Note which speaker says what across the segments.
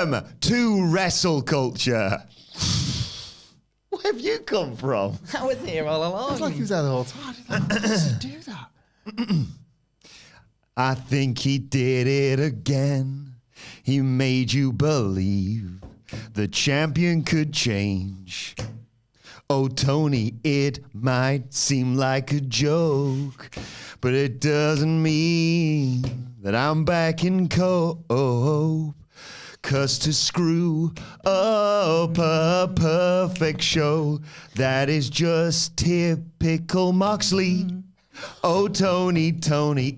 Speaker 1: Welcome to WrestleCulture. Where have you come from?
Speaker 2: I was here all along.
Speaker 3: It's like he was there the whole time. Like, why does he do that?
Speaker 1: I think he did it again. He made you believe the champion could change. Oh, Tony, it might seem like a joke, but it doesn't mean that I'm back in cope. 'Cause to screw up a perfect show, that is just typical Moxley. Oh, Tony,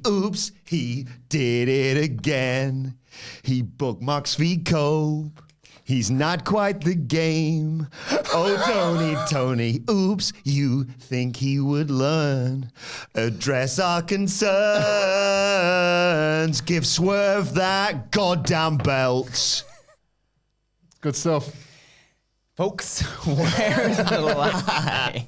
Speaker 1: oops, he did it again. He booked Mox v. Cope. He's not quite the game. Oh, Tony, oops, you think he would learn. Address our concerns. Give Swerve that goddamn belt.
Speaker 3: Good stuff.
Speaker 2: Folks, where's the lie?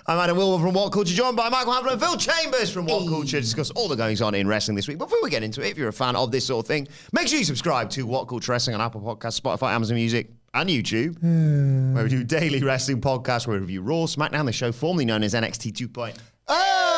Speaker 1: I'm Adam Wilbourn from WhatCulture, joined by Michael Hamflett and Phil Chambers from WhatCulture to discuss all the goings on in wrestling this week. Before we get into it, if you're a fan of this sort of thing, make sure you subscribe to WhatCulture Wrestling on Apple Podcasts, Spotify, Amazon Music, and YouTube, where we do daily wrestling podcasts where we review Raw, SmackDown, the show formerly known as NXT 2.0.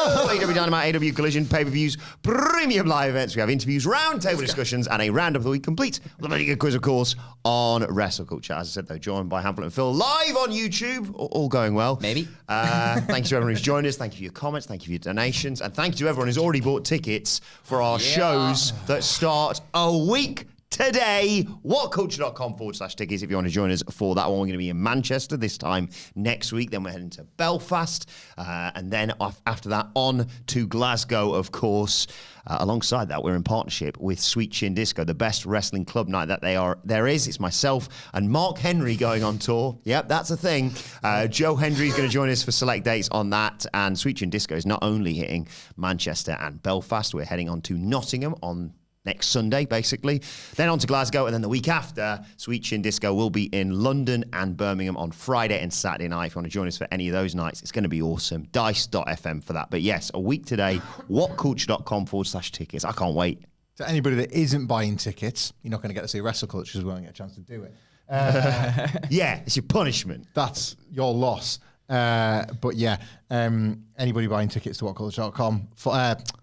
Speaker 1: AEW Dynamite, AEW Collision, pay-per-views, premium live events. We have interviews, roundtable discussions, and a round of the week complete with a very good quiz, of course, on WrestleCulture. As I said, though, joined by Hamflett and Phil live on YouTube. All going well.
Speaker 2: Maybe.
Speaker 1: Thanks to everyone who's joined us. Thank you for your comments. Thank you for your donations. And thank you to everyone who's already bought tickets for our shows that start a week today. WhatCulture.com/tickets if you want to join us for that one. We're going to be in Manchester this time next week. Then we're heading to Belfast. And then after that, on to Glasgow, of course. Alongside that, we're in partnership with Sweet Chin Disco, the best wrestling club night that there is. It's myself and Mark Henry going on tour. Yep, that's a thing. Joe Hendry is going to join us for select dates on that. And Sweet Chin Disco is not only hitting Manchester and Belfast, we're heading on to Nottingham on next Sunday, basically. Then on to Glasgow, and then the week after, Sweet Chin Disco will be in London and Birmingham on Friday and Saturday night. If you want to join us for any of those nights, it's going to be awesome. Dice.fm for that. But yes, a week today, whatculture.com/tickets. I can't wait.
Speaker 3: To anybody that isn't buying tickets, you're not going to get to see WrestleCulture because we won't get a chance to do it.
Speaker 1: Yeah, it's your punishment.
Speaker 3: That's your loss. But yeah, anybody buying tickets to WhatCulture.com,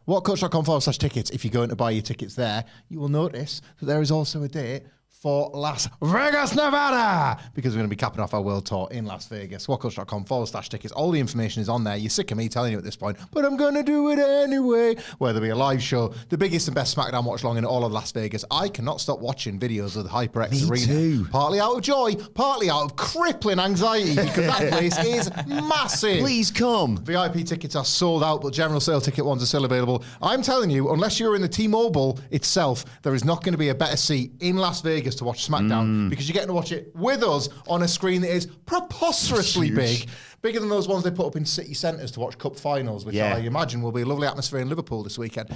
Speaker 3: WhatCulture.com/tickets, if you're going to buy your tickets there, you will notice that there is also a date for Las Vegas, Nevada, because we're going to be capping off our world tour in Las Vegas. WhatCulture.com/tickets. All the information is on there. You're sick of me telling you at this point, but I'm going to do it anyway. Where there'll be a live show, the biggest and best SmackDown watch along in all of Las Vegas. I cannot stop watching videos of the HyperX Arena.
Speaker 1: Too.
Speaker 3: Partly out of joy, partly out of crippling anxiety, because that place is massive.
Speaker 1: Please come.
Speaker 3: VIP tickets are sold out, but general sale ticket ones are still available. I'm telling you, unless you're in the T-Mobile itself, there is not going to be a better seat in Las Vegas to watch SmackDown, because you're getting to watch it with us on a screen that is preposterously big. Bigger than those ones they put up in city centres to watch cup finals, which I imagine will be a lovely atmosphere in Liverpool this weekend.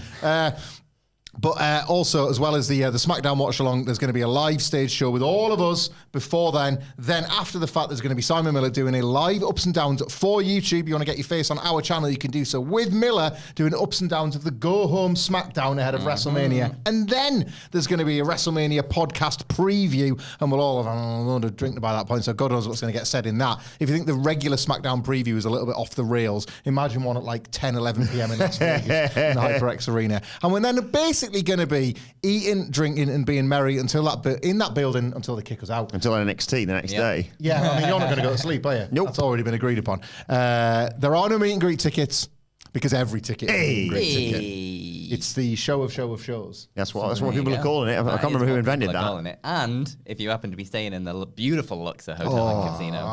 Speaker 3: But also, as well as the SmackDown watch along, there's going to be a live stage show with all of us before then. Then after the fact, there's going to be Simon Miller doing a live ups and downs for YouTube. You want to get your face on our channel, you can do so with Miller doing ups and downs of the Go Home SmackDown ahead of WrestleMania. And then there's going to be a WrestleMania podcast preview, and we'll all have a load of drink by that point, so God knows what's going to get said in that. If you think the regular SmackDown preview is a little bit off the rails, imagine one at like 10, 11 p.m. in Las Vegas in the HyperX Arena. And we're then basically going to be eating, drinking, and being merry until in that building until they kick us out.
Speaker 1: Until NXT the next day.
Speaker 3: Yeah, I mean, you're not going to go to sleep, are you?
Speaker 1: Nope.
Speaker 3: That's already been agreed upon. There are no meet and greet tickets, because every ticket is a meet and greet ticket. It's the show of shows.
Speaker 1: That's what people are calling it. I can't remember who invented that.
Speaker 2: Calling it. And if you happen to be staying in the beautiful Luxor Hotel and Casino,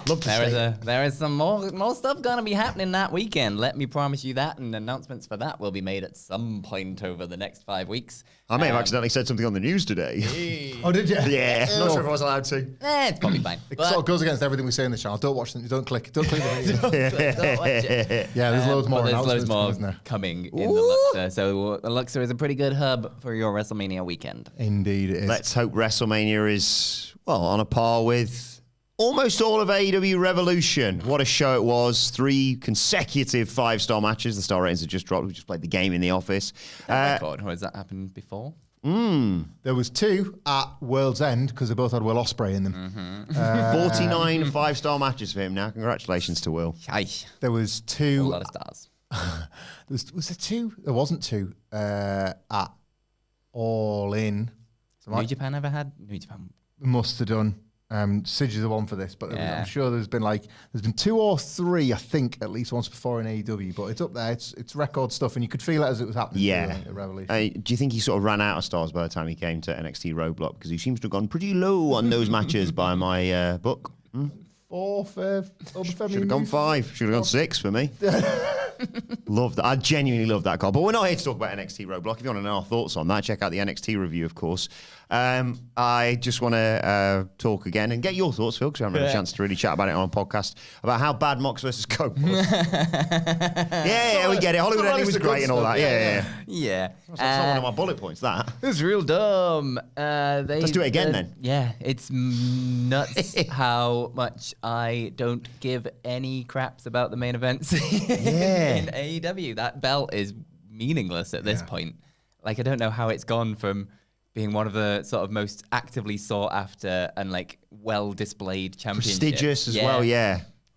Speaker 1: love to stay.
Speaker 2: There is some more stuff going to be happening that weekend. Let me promise you that, and announcements for that will be made at some point over the next 5 weeks.
Speaker 1: I may have accidentally said something on the news today.
Speaker 3: Oh, did you?
Speaker 1: Yeah. Not sure if I was allowed to.
Speaker 2: It's probably fine.
Speaker 3: It sort of goes against everything we say in this channel. Don't watch them. Don't click the video.
Speaker 2: Don't watch it.
Speaker 3: Yeah, there's loads more.
Speaker 2: There's loads more
Speaker 3: isn't there?
Speaker 2: coming in the Luxor. So the Luxor is a pretty good hub for your WrestleMania weekend.
Speaker 3: Indeed it is.
Speaker 1: Let's hope WrestleMania is, on a par with almost all of AEW Revolution. What a show it was. 3 consecutive 5-star matches. The star ratings have just dropped. We just played the game in the office.
Speaker 2: Record, or has that happened before?
Speaker 3: There was 2 at World's End because they both had Will Ospreay in them.
Speaker 1: 49 five-star matches for him now. Congratulations to Will.
Speaker 2: Aye.
Speaker 3: There was
Speaker 2: A
Speaker 3: 2.
Speaker 2: lot of stars.
Speaker 3: Was there 2? There wasn't 2 at All In. So
Speaker 2: New Japan ever had? New Japan.
Speaker 3: must have done. Sidge is the one for this, but I'm sure there's been 2 or 3, I think, at least once before in AEW, but it's up there. It's record stuff, and you could feel it as it was happening.
Speaker 1: Yeah.
Speaker 3: At Revolution.
Speaker 1: Do you think he sort of ran out of stars by the time he came to NXT Roadblock? Because he seems to have gone pretty low on those matches by my book.
Speaker 3: 4 for
Speaker 1: Should have gone 5. Should have gone 6 for me. Love that. I genuinely love that call. But we're not here to talk about NXT Roadblock. If you want to know our thoughts on that, check out the NXT review, of course. I just want to talk again and get your thoughts, Phil, because we haven't had a chance to really chat about it on a podcast, about how bad Mox versus Cody was. yeah, we get it. Hollywood Ending was great and all that.
Speaker 2: Yeah.
Speaker 1: That's not one of my bullet points, that.
Speaker 2: It was real dumb.
Speaker 1: Let's do it again, then.
Speaker 2: Yeah, it's nuts how much I don't give any craps about the main events in AEW. That belt is meaningless at this point. Like, I don't know how it's gone from being one of the sort of most actively sought after and like well displayed championships.
Speaker 1: Prestigious as well,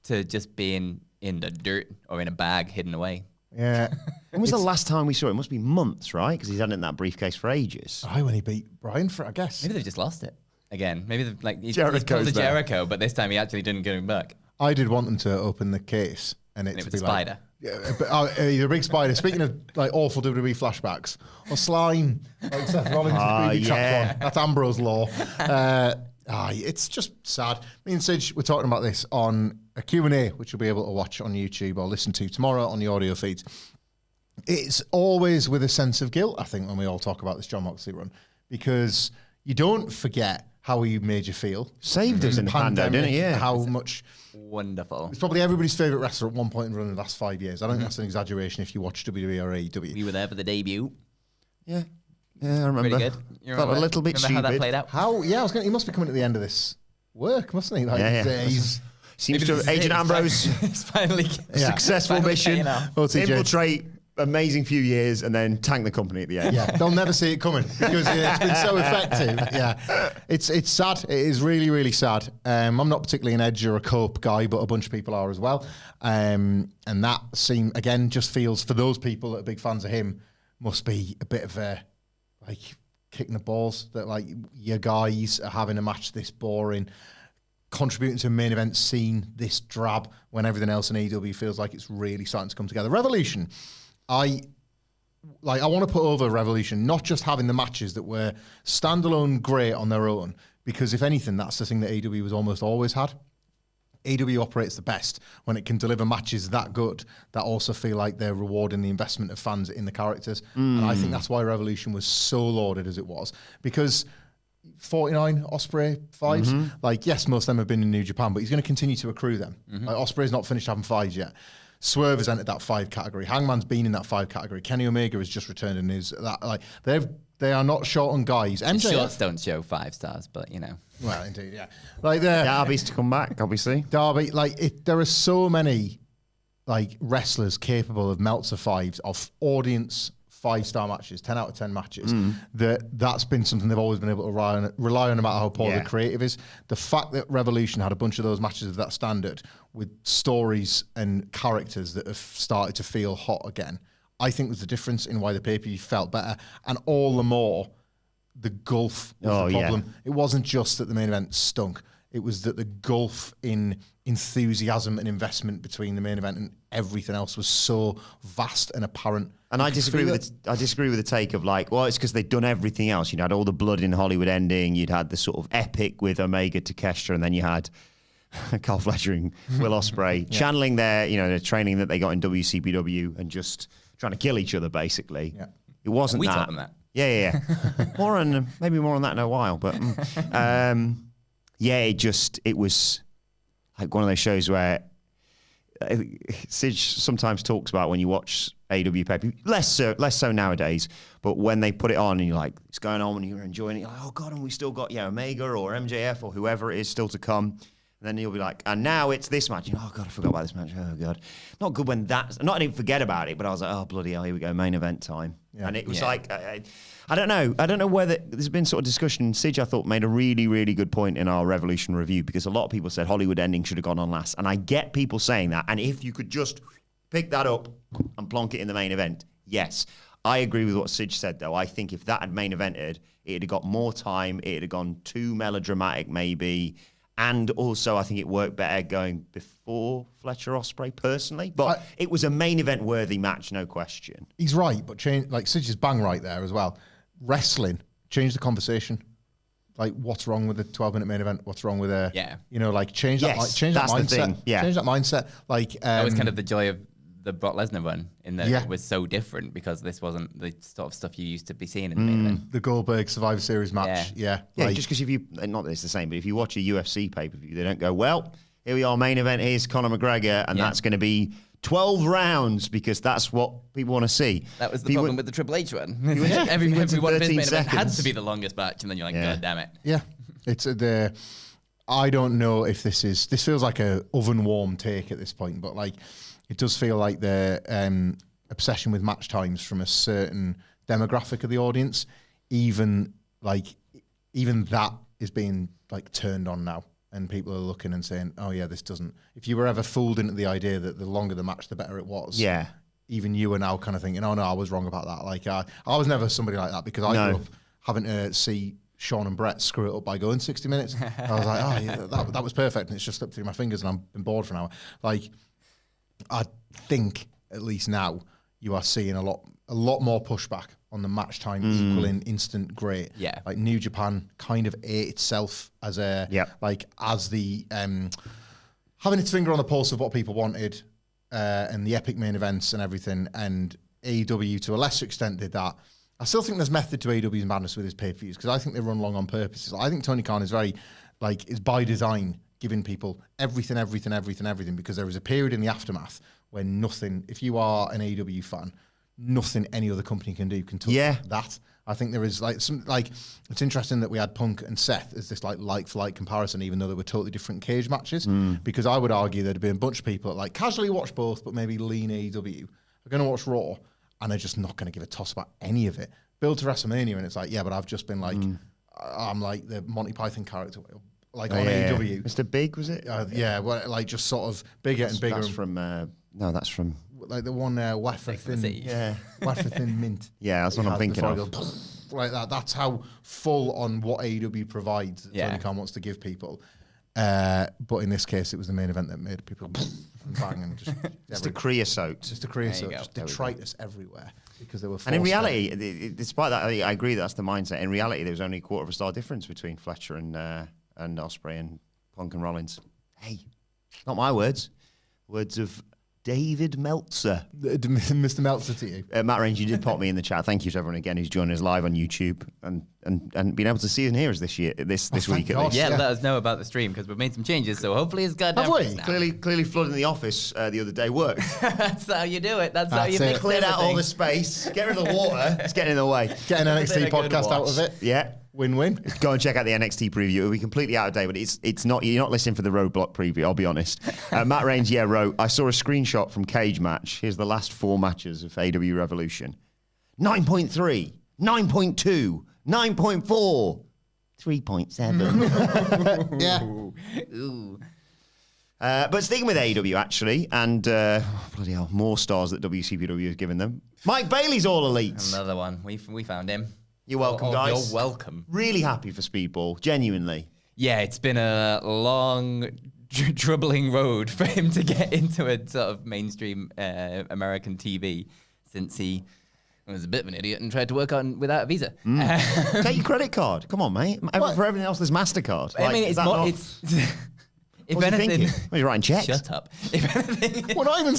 Speaker 2: to just being in the dirt or in a bag hidden away.
Speaker 3: Yeah.
Speaker 1: When was the last time we saw it? It must be months, right? Because he's had it in that briefcase for ages.
Speaker 3: When he beat Brian for it, I guess.
Speaker 2: Maybe they've just lost it again. Maybe they've like he's
Speaker 1: Jericho's
Speaker 2: pulled the
Speaker 1: there.
Speaker 2: Jericho, but this time he actually didn't get him back.
Speaker 3: I did want them to open the case, and
Speaker 2: And it
Speaker 3: to
Speaker 2: was
Speaker 3: be
Speaker 2: a spider.
Speaker 3: Either a big spider. Speaking of like awful WWE flashbacks, or slime, like Seth Rollins' baby trapped one. That's Ambrose Law. It's just sad. Me and Sidge were talking about this on a Q&A, which you'll be able to watch on YouTube or listen to tomorrow on the audio feeds. It's always with a sense of guilt, I think, when we all talk about this Jon Moxley run, because you don't forget how he made you feel.
Speaker 1: Saved us in the pandemic, didn't he? Yeah.
Speaker 3: How much...
Speaker 2: Wonderful.
Speaker 3: He's probably everybody's favourite wrestler at one point in the last 5 years. I don't think that's an exaggeration if you watch WWE or AEW.
Speaker 2: We were there for the debut.
Speaker 1: Yeah, I remember.
Speaker 2: Pretty good.
Speaker 1: Felt a little bit
Speaker 2: remember
Speaker 1: stupid.
Speaker 2: how that played out?
Speaker 3: He must be coming to the end of this work, mustn't he? Like,
Speaker 1: He's seems
Speaker 2: Maybe
Speaker 1: to
Speaker 2: this
Speaker 1: have
Speaker 2: is
Speaker 1: Agent
Speaker 2: it.
Speaker 1: Ambrose
Speaker 2: It's finally
Speaker 1: successful
Speaker 2: finally
Speaker 1: mission,
Speaker 2: paying off.
Speaker 3: Well, TJ.
Speaker 1: infiltrate, amazing few years, and then tank the company at the end.
Speaker 3: Yeah, they'll never see it coming because it's been so effective. Yeah, it's sad. It is really, really sad. I'm not particularly an Edge or a Cope guy, but a bunch of people are as well. And that scene again just feels for those people that are big fans of him must be a bit of a like kicking the balls that like your guys are having a match this boring, contributing to a main event scene this drab when everything else in AEW feels like it's really starting to come together. Revolution. I want to put over Revolution, not just having the matches that were standalone great on their own, because if anything, that's the thing that AEW has almost always had. AEW operates the best when it can deliver matches that good that also feel like they're rewarding the investment of fans in the characters. And I think that's why Revolution was so lauded as it was, because 49 Ospreay 5s, like, yes, most of them have been in New Japan, but he's going to continue to accrue them. Like, Ospreay's not finished having 5s yet. Swerve has entered that 5 category. Hangman's been in that 5 category. Kenny Omega has just returned and is that like they are not short on guys. MJF,
Speaker 2: Shorts don't show 5 stars, but you know.
Speaker 3: well, indeed, yeah. Like
Speaker 1: Darby's to come back, obviously.
Speaker 3: Darby, there are so many like wrestlers capable of Meltzer 5s of audience 5-star matches, 10 out of 10 matches. That's been something they've always been able to rely on no matter how poor the creative is. The fact that Revolution had a bunch of those matches of that standard with stories and characters that have started to feel hot again, I think was the difference in why the pay-per-view felt better. And all the more, the gulf was the problem. It wasn't just that the main event stunk. It was that the gulf in enthusiasm and investment between the main event and everything else was so vast and apparent.
Speaker 1: And I disagree with the take of like, well, it's because they'd done everything else. You had all the blood in Hollywood Ending. You'd had the sort of epic with Omega to Kesha, and then you had Carl Fletcher and Will Ospreay channeling their, the training that they got in WCPW and just trying to kill each other, basically. Yeah. It wasn't
Speaker 2: We
Speaker 1: that.
Speaker 2: taught them that.
Speaker 1: Yeah. Maybe more on that in a while, but it was like one of those shows where Sidge sometimes talks about when you watch AEW pay-per-view, less so nowadays, but when they put it on and you're like, it's going on and you're enjoying it, you're like, oh God, and we still got Omega or MJF or whoever it is still to come. And then you'll be like, and now it's this match. Oh, God, I forgot about this match. Oh, God. Not good when that's... Not I didn't forget about it, but I was like, oh, bloody hell, here we go, main event time. Yeah. And it was like... I don't know. I don't know whether... There's been sort of discussion. Sige, I thought, made a really, really good point in our Revolution review because a lot of people said Hollywood ending should have gone on last. And I get people saying that. And if you could just pick that up and plonk it in the main event, yes. I agree with what Sige said, though. I think if that had main evented, it'd have got more time. It'd have gone too melodramatic, maybe... And also, I think it worked better going before Fletcher Ospreay, personally. But it was a main event worthy match, no question.
Speaker 3: He's right, but Sige is bang right there as well. Wrestling, change the conversation. Like, what's wrong with the 12-minute main event? What's wrong with change that mindset. Yeah. Change that mindset. Like,
Speaker 2: that was kind of the joy of the Brock Lesnar run in that it was so different because this wasn't the sort of stuff you used to be seeing in the main event.
Speaker 3: The Goldberg Survivor Series match,
Speaker 1: just because if you, not that it's the same, but if you watch a UFC pay-per-view, they don't go, well, here we are, main event, here's Conor McGregor, and that's going to be 12 rounds because that's what people want to see.
Speaker 2: That was the problem with the Triple H one. Every one of his main event had to be the longest match, and then you're like, God damn it.
Speaker 3: Yeah, it's I don't know if this feels like a oven warm take at this point, but like, it does feel like the obsession with match times from a certain demographic of the audience, even that is being like turned on now, and people are looking and saying, "Oh yeah, this doesn't." If you were ever fooled into the idea that the longer the match, the better it was, even you are now kind of thinking, "Oh no, I was wrong about that." Like I was never somebody like that because I grew up having to see Sean and Brett screw it up by going 60 minutes. I was like, "Oh yeah, that was perfect," and it's just slipped through my fingers, and I've been bored for an hour. Like, I think at least now you are seeing a lot more pushback on the match time equaling instant great.
Speaker 2: Yeah,
Speaker 3: like New Japan kind of ate itself as a as the having its finger on the pulse of what people wanted and the epic main events and everything. And AEW to a lesser extent did that. I still think there's method to AEW's madness with his pay-per-views because I think they run long on purpose. I think Tony Khan is very is by design giving people everything, because there was a period in the aftermath when nothing, if you are an AEW fan, nothing any other company can do can touch that. I think there is it's interesting that we had Punk and Seth as this like for like comparison, even though they were totally different cage matches, because I would argue there'd been a bunch of people that casually watch both, but maybe lean AEW, are going to watch Raw, and they're just not going to give a toss about any of it. Build to WrestleMania, and it's like, but I've just been I'm like the Monty Python character, on AEW.
Speaker 1: Mr. Big, was it?
Speaker 3: Just sort of bigger and bigger.
Speaker 1: That's from, that's from...
Speaker 3: Like the one, Wafer Thin. Wafer Thin Mint.
Speaker 1: Yeah, that's what I'm thinking of.
Speaker 3: Like that. That's how full on what AEW provides that Tony Khan wants to give people. But in this case, it was the main event that made people bang and just
Speaker 1: a creosote.
Speaker 3: Just a creosote. Just detritus everywhere because they were.
Speaker 1: And in reality, despite that, I agree that's the mindset. In reality, there was only a quarter of a star difference between Fletcher and Ospreay and Punk and Rollins. Hey, not my words. Words of David Meltzer.
Speaker 3: Mr. Meltzer to you.
Speaker 1: Matt Range, you did pop me in the chat. Thank you to everyone again who's joining us live on YouTube and being able to see and hear us this week at least.
Speaker 2: Yeah, let us know about the stream because we've made some changes, so hopefully it's goddamn.
Speaker 1: Have we? Clearly flooding the office the other day worked.
Speaker 2: That's how you do it. That's how you mix
Speaker 1: cleared out all the space. Get rid of the water. It's getting in the way.
Speaker 3: Get an NXT podcast out of it.
Speaker 1: Yeah.
Speaker 3: Win-win.
Speaker 1: Go and check out the NXT preview. It'll be completely out of date, but it's not. You're not listening for the Roadblock preview. I'll be honest. Matt Range, wrote. I saw a screenshot from Cage Match. Here's the last 4 matches of AW Revolution. 9.3, 9.2, 9.4, 3.7.
Speaker 3: Yeah.
Speaker 2: Ooh.
Speaker 1: But sticking with AEW actually, and bloody hell, more stars that WCPW has given them. Mike Bailey's All Elite.
Speaker 2: Another one. We found him.
Speaker 1: You're welcome, guys.
Speaker 2: You're welcome.
Speaker 1: Really happy for Speedball, genuinely.
Speaker 2: Yeah, it's been a long, troubling road for him to get into a sort of mainstream American TV since he was a bit of an idiot and tried to work on without a visa.
Speaker 1: Take your credit card. Come on, mate. For everything else, there's MasterCard.
Speaker 2: I mean, it's more... If anything,
Speaker 1: you're writing checks.
Speaker 2: Shut up. If anything,
Speaker 3: we're not even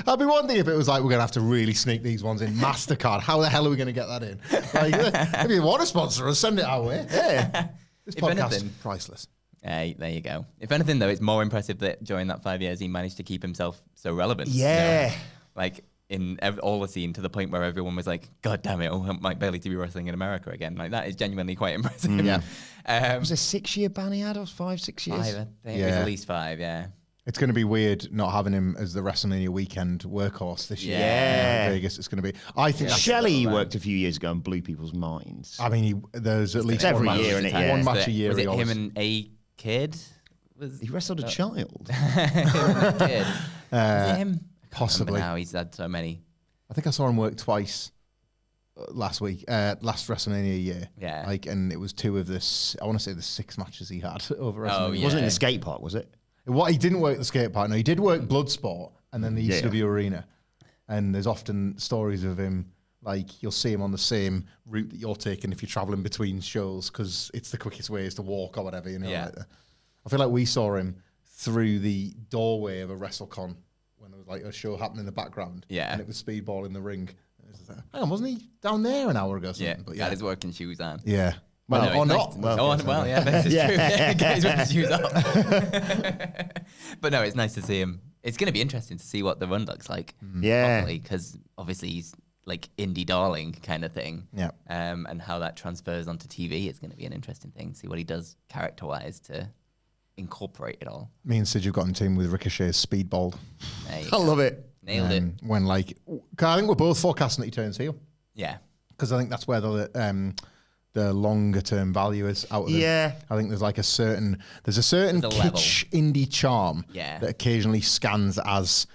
Speaker 3: I'd be one thing if it was like we're gonna have to really sneak these ones in. MasterCard. How the hell are we gonna get that in? If you want to sponsor us, send it our way. Yeah. This podcast priceless.
Speaker 2: There you go. If anything, though, it's more impressive that during that 5 years he managed to keep himself so relevant.
Speaker 1: Yeah.
Speaker 2: Like all the scene to the point where everyone was like, God damn it, I want Mike Bailey to be wrestling in America again. Like, that is genuinely quite impressive.
Speaker 3: Yeah.
Speaker 1: Was it a 6-year ban he had, or 5-6 years?
Speaker 2: 5, I think. It was at least 5, yeah.
Speaker 3: It's going to be weird not having him as the WrestleMania weekend workhorse this year.
Speaker 1: Yeah.
Speaker 3: In Vegas, it's going to be. I think
Speaker 1: Shelley worked a few years ago and blew people's minds.
Speaker 3: I mean, there's at least
Speaker 1: every
Speaker 3: one
Speaker 1: year,
Speaker 3: match,
Speaker 1: innit? Yeah.
Speaker 3: one match a year.
Speaker 2: Was it
Speaker 3: he
Speaker 2: him
Speaker 3: always-
Speaker 2: and a kid?
Speaker 1: He wrestled a child.
Speaker 2: Kid. Was it him?
Speaker 3: Possibly.
Speaker 2: Now he's had so many.
Speaker 3: I think I saw him work twice last week, last WrestleMania year.
Speaker 2: Yeah.
Speaker 3: Like, and it was 2 of the, I want to say the 6 matches he had over WrestleMania.
Speaker 2: yeah.
Speaker 1: Wasn't in the skate park, was it?
Speaker 3: What he didn't work the skate park. No, he did work Bloodsport and then the ECW arena. And there's often stories of him, like you'll see him on the same route that you're taking if you're traveling between shows, because it's the quickest way is to walk or whatever. You know.
Speaker 2: Yeah.
Speaker 3: Like I feel like we saw him through the doorway of a WrestleCon when there was like a show happening in the background.
Speaker 2: Yeah.
Speaker 3: And it was Speedball in the ring. And it was like, hang on, wasn't he down there an hour ago? Or something?
Speaker 2: Yeah,
Speaker 3: But
Speaker 2: got his working shoes on.
Speaker 3: Yeah. Well,
Speaker 2: No,
Speaker 3: or
Speaker 2: it's
Speaker 3: not.
Speaker 2: nice well, yeah, this is true. Guys with his shoes off. But no, it's nice to see him. It's going to be interesting to see what the run looks like.
Speaker 1: Yeah.
Speaker 2: Because obviously he's like indie darling kind of thing.
Speaker 3: Yeah.
Speaker 2: And how that transfers onto TV is going to be an interesting thing. See what he does character-wise to incorporate it all.
Speaker 3: Me and Sid have got in team with Ricochet's Speedball.
Speaker 2: There you
Speaker 1: I
Speaker 2: go.
Speaker 1: love it.
Speaker 2: Nailed it.
Speaker 3: When like, 'cause I think we're both forecasting that he turns heel.
Speaker 2: Yeah.
Speaker 3: Because I think that's where the longer term value is out of it.
Speaker 1: Yeah.
Speaker 3: I think there's like a certain kitsch indie charm
Speaker 2: Yeah.
Speaker 3: that occasionally scans as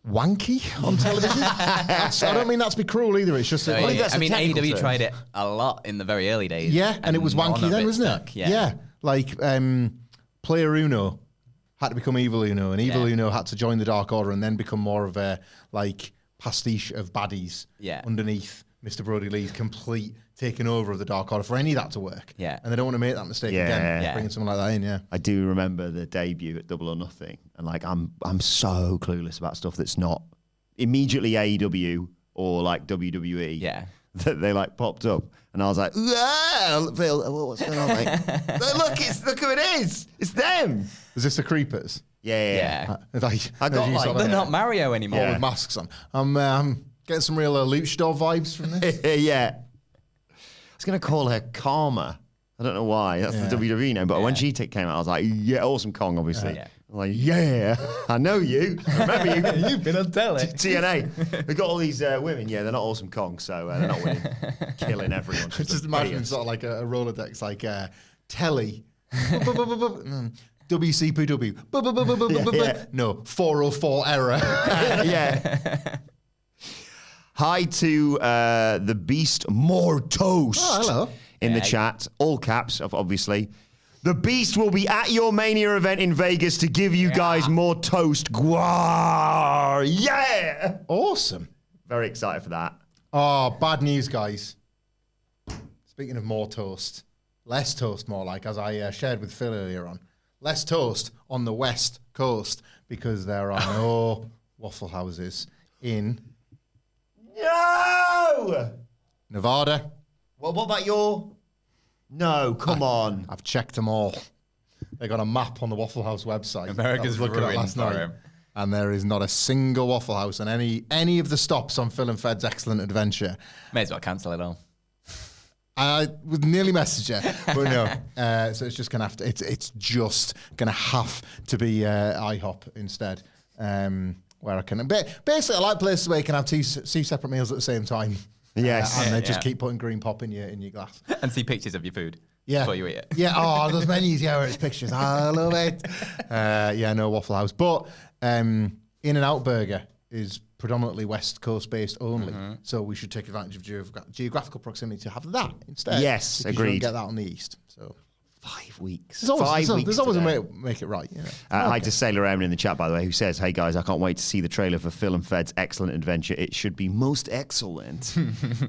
Speaker 3: wanky on television. I don't mean that to be cruel either. It's just that,
Speaker 2: So,
Speaker 3: like,
Speaker 1: that's
Speaker 2: I
Speaker 1: a
Speaker 2: mean,
Speaker 1: technical
Speaker 2: AEW
Speaker 1: term.
Speaker 2: tried it a lot in the very early days.
Speaker 3: yeah, and it was
Speaker 2: none
Speaker 3: wanky
Speaker 2: of
Speaker 3: then, wasn't
Speaker 2: stuck.
Speaker 3: it? Yeah. Like Player Uno had to become Evil Uno, and Evil
Speaker 2: Yeah.
Speaker 3: Uno had to join the Dark Order and then become more of a like pastiche of baddies
Speaker 2: Yeah.
Speaker 3: underneath Mr. Brody Lee's complete taking over of the Dark Order for any of that to work.
Speaker 2: Yeah.
Speaker 3: And they don't want to make that mistake
Speaker 1: Yeah.
Speaker 3: again,
Speaker 2: Yeah.
Speaker 3: bringing someone like that in, yeah.
Speaker 1: I do remember the debut at Double or Nothing, and like I'm so clueless about stuff that's not immediately AEW or like WWE.
Speaker 2: Yeah.
Speaker 1: That they like popped up, and I was like, Phil, what's going on, mate? Look who it is! It's them.
Speaker 3: Is this the Creepers?
Speaker 2: Yeah.
Speaker 3: Like,
Speaker 1: I got like-
Speaker 2: They're not Mario anymore.
Speaker 3: all
Speaker 1: Yeah.
Speaker 3: with masks on. I'm getting some real luchador vibes from this.
Speaker 1: yeah. I was gonna call her Karma. I don't know why. That's the WWE name. But when she came out, I was like, yeah, Awesome Kong, obviously.
Speaker 2: Yeah.
Speaker 1: I'm like, yeah, I know you. I remember you.
Speaker 2: You've been on telly.
Speaker 1: TNA. We've got all these women. Yeah, they're not Awesome Kong, so they're not winning. Killing everyone.
Speaker 3: Just imagine sort of like a Rolodex, like telly. WCPW.
Speaker 1: Yeah.
Speaker 3: No, 404 error.
Speaker 1: yeah. Hi to the Beast More Toast.
Speaker 3: Oh, hello.
Speaker 1: In the chat, all caps, obviously. The Beast will be at your Mania event in Vegas to give you guys more toast. Gwar! Yeah!
Speaker 3: Awesome.
Speaker 1: Very excited for that.
Speaker 3: Oh, bad news, guys. Speaking of more toast, less toast, more like, as I shared with Phil earlier on. Less toast on the West Coast because there are no Waffle Houses in
Speaker 1: No!
Speaker 3: Nevada.
Speaker 1: Well, what about your... No, come on.
Speaker 3: I've checked them all. They got a map on the Waffle House website.
Speaker 2: America's
Speaker 3: I was looking at
Speaker 2: ruined
Speaker 3: last
Speaker 2: for
Speaker 3: night,
Speaker 2: him.
Speaker 3: and there is not a single Waffle House on any of the stops on Phil and Fed's Excellent Adventure.
Speaker 2: May as well cancel it all.
Speaker 3: I would nearly message her, but no. So it's just gonna have to. It's just gonna have to be IHOP instead, where I can. Basically, I like places where you can have two separate meals at the same time.
Speaker 1: Yes.
Speaker 3: And they just
Speaker 2: Yeah.
Speaker 3: keep putting green pop in your glass.
Speaker 2: And see pictures of your food
Speaker 3: Yeah.
Speaker 2: before you eat it.
Speaker 3: Yeah. Oh, those menus. Yeah, where it's pictures. I love it. Yeah, no Waffle House, but In-N-Out Burger is predominantly West Coast based only. So we should take advantage of geographical proximity to have that instead.
Speaker 1: Yes,
Speaker 3: because you
Speaker 1: agreed.
Speaker 3: don't get that on the East. So
Speaker 1: 5 weeks.
Speaker 3: there's always,
Speaker 1: 5 weeks.
Speaker 3: there's always a
Speaker 1: today.
Speaker 3: way to make it right. You know?
Speaker 1: Hi to Sailor Eamon in the chat, by the way, who says, hey guys, I can't wait to see the trailer for Phil and Fed's Excellent Adventure. It should be most excellent.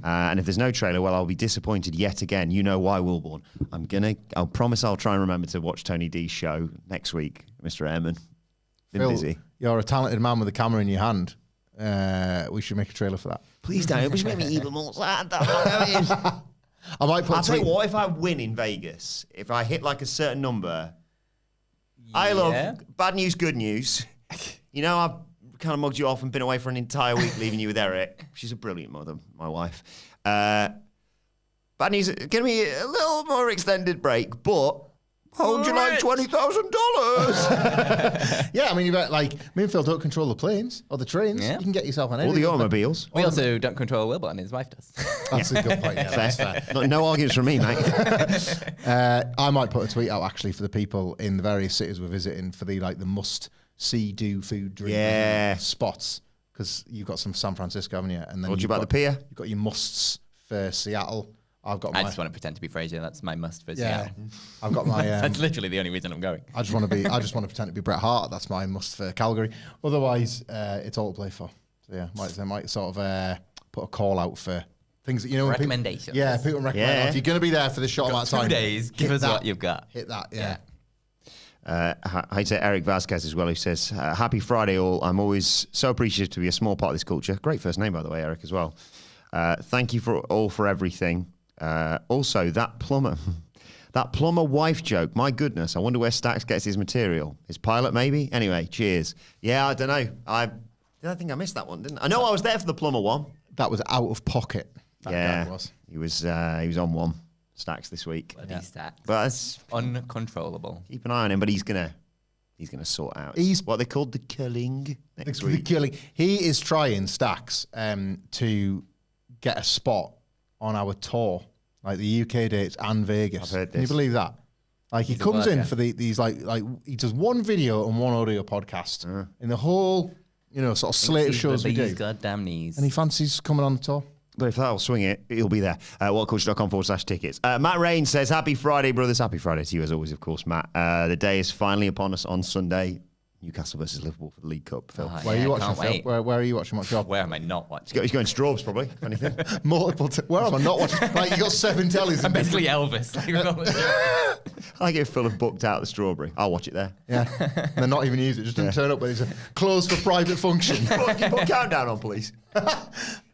Speaker 1: And if there's no trailer, well, I'll be disappointed yet again. You know why, Wilbourn. I'll promise I'll try and remember to watch Tony D's show next week, Mr. Eamon. Been
Speaker 3: Phil,
Speaker 1: busy.
Speaker 3: you're a talented man with a camera in your hand. We should make a trailer for that.
Speaker 1: Please don't. Which make me even more sad.
Speaker 3: I might put
Speaker 1: I'll
Speaker 3: a
Speaker 1: tell you
Speaker 3: tweet-
Speaker 1: what, if I win in Vegas, if I hit like a certain number, I love bad news, good news. You know, I've kind of mugged you off and been away for an entire week, leaving you with Eric. She's a brilliant mother, my wife. Bad news, it's going to be a little more extended break, but how would you like $20,000?
Speaker 3: Yeah, I mean, Minfield don't control the planes or the trains.
Speaker 2: Yeah.
Speaker 3: You can get yourself on
Speaker 1: All the automobiles.
Speaker 2: We also don't control Wilbourn, his wife does.
Speaker 3: That's a good point. Yeah, that's fair.
Speaker 1: No arguments from me, mate.
Speaker 3: I might put a tweet out actually for the people in the various cities we're visiting for the must-see, do, food, drink spots, because you've got some San Francisco, haven't you? And then
Speaker 1: Told you about the pier.
Speaker 3: You've got your musts for Seattle. I just
Speaker 2: want to pretend to be Fraser. That's my must for
Speaker 3: yeah.
Speaker 2: Seattle.
Speaker 3: I've got my.
Speaker 2: That's literally the only reason I'm going.
Speaker 3: I just want to pretend to be Bret Hart. That's my must for Calgary. Otherwise, it's all to play for. So yeah, they might sort of put a call out for things that
Speaker 2: recommendations.
Speaker 3: People recommend.
Speaker 1: Yeah.
Speaker 3: If you're going to be there for this short amount of time,
Speaker 2: 2 days. Give us what you've got.
Speaker 3: Hit that. Yeah.
Speaker 1: Hi to Eric Vasquez as well, who says, happy Friday all. I'm always so appreciative to be a small part of this culture. Great first name, by the way, Eric, as well. Thank you for everything. Also, that plumber wife joke, my goodness, I wonder where Stax gets his material. His pilot, maybe? Anyway, cheers. Yeah, I don't know. I think I missed that one, didn't I? I know I was there for the plumber one.
Speaker 3: That was out of pocket. That guy was.
Speaker 1: He was on one. Stax this week.
Speaker 2: Bloody Stax.
Speaker 1: But that's
Speaker 2: uncontrollable.
Speaker 1: Keep an eye on him, but he's gonna sort out. He's what they called the killing next week.
Speaker 3: The killing. He is trying Stax to get a spot on our tour, like the UK dates and Vegas.
Speaker 1: I've heard this.
Speaker 3: Can you believe that? Like he comes in for these like he does one video and one audio podcast in the whole sort of slate of shows we do.
Speaker 2: Goddamn knees.
Speaker 3: And he fancies coming on the tour.
Speaker 1: But if that'll swing it, he'll be there. WhatCulture.com/tickets. Matt Rain says, happy Friday, brothers. Happy Friday to you as always, of course, Matt. The day is finally upon us on Sunday. Newcastle versus Liverpool for the League Cup, Phil.
Speaker 3: Where are you watching, Phil? Where are you watching? What job?
Speaker 2: Where am I not watching?
Speaker 1: He's going Straubs, probably, if anything.
Speaker 3: Where am I not watching? Like, you got 7 tellies.
Speaker 2: I'm basically Elvis.
Speaker 1: I get Phil have booked out the Strawberry. I'll watch it there.
Speaker 3: Yeah. And they're not even use it. Just doesn't turn up when it's closed for private function.
Speaker 1: Put Countdown on, please.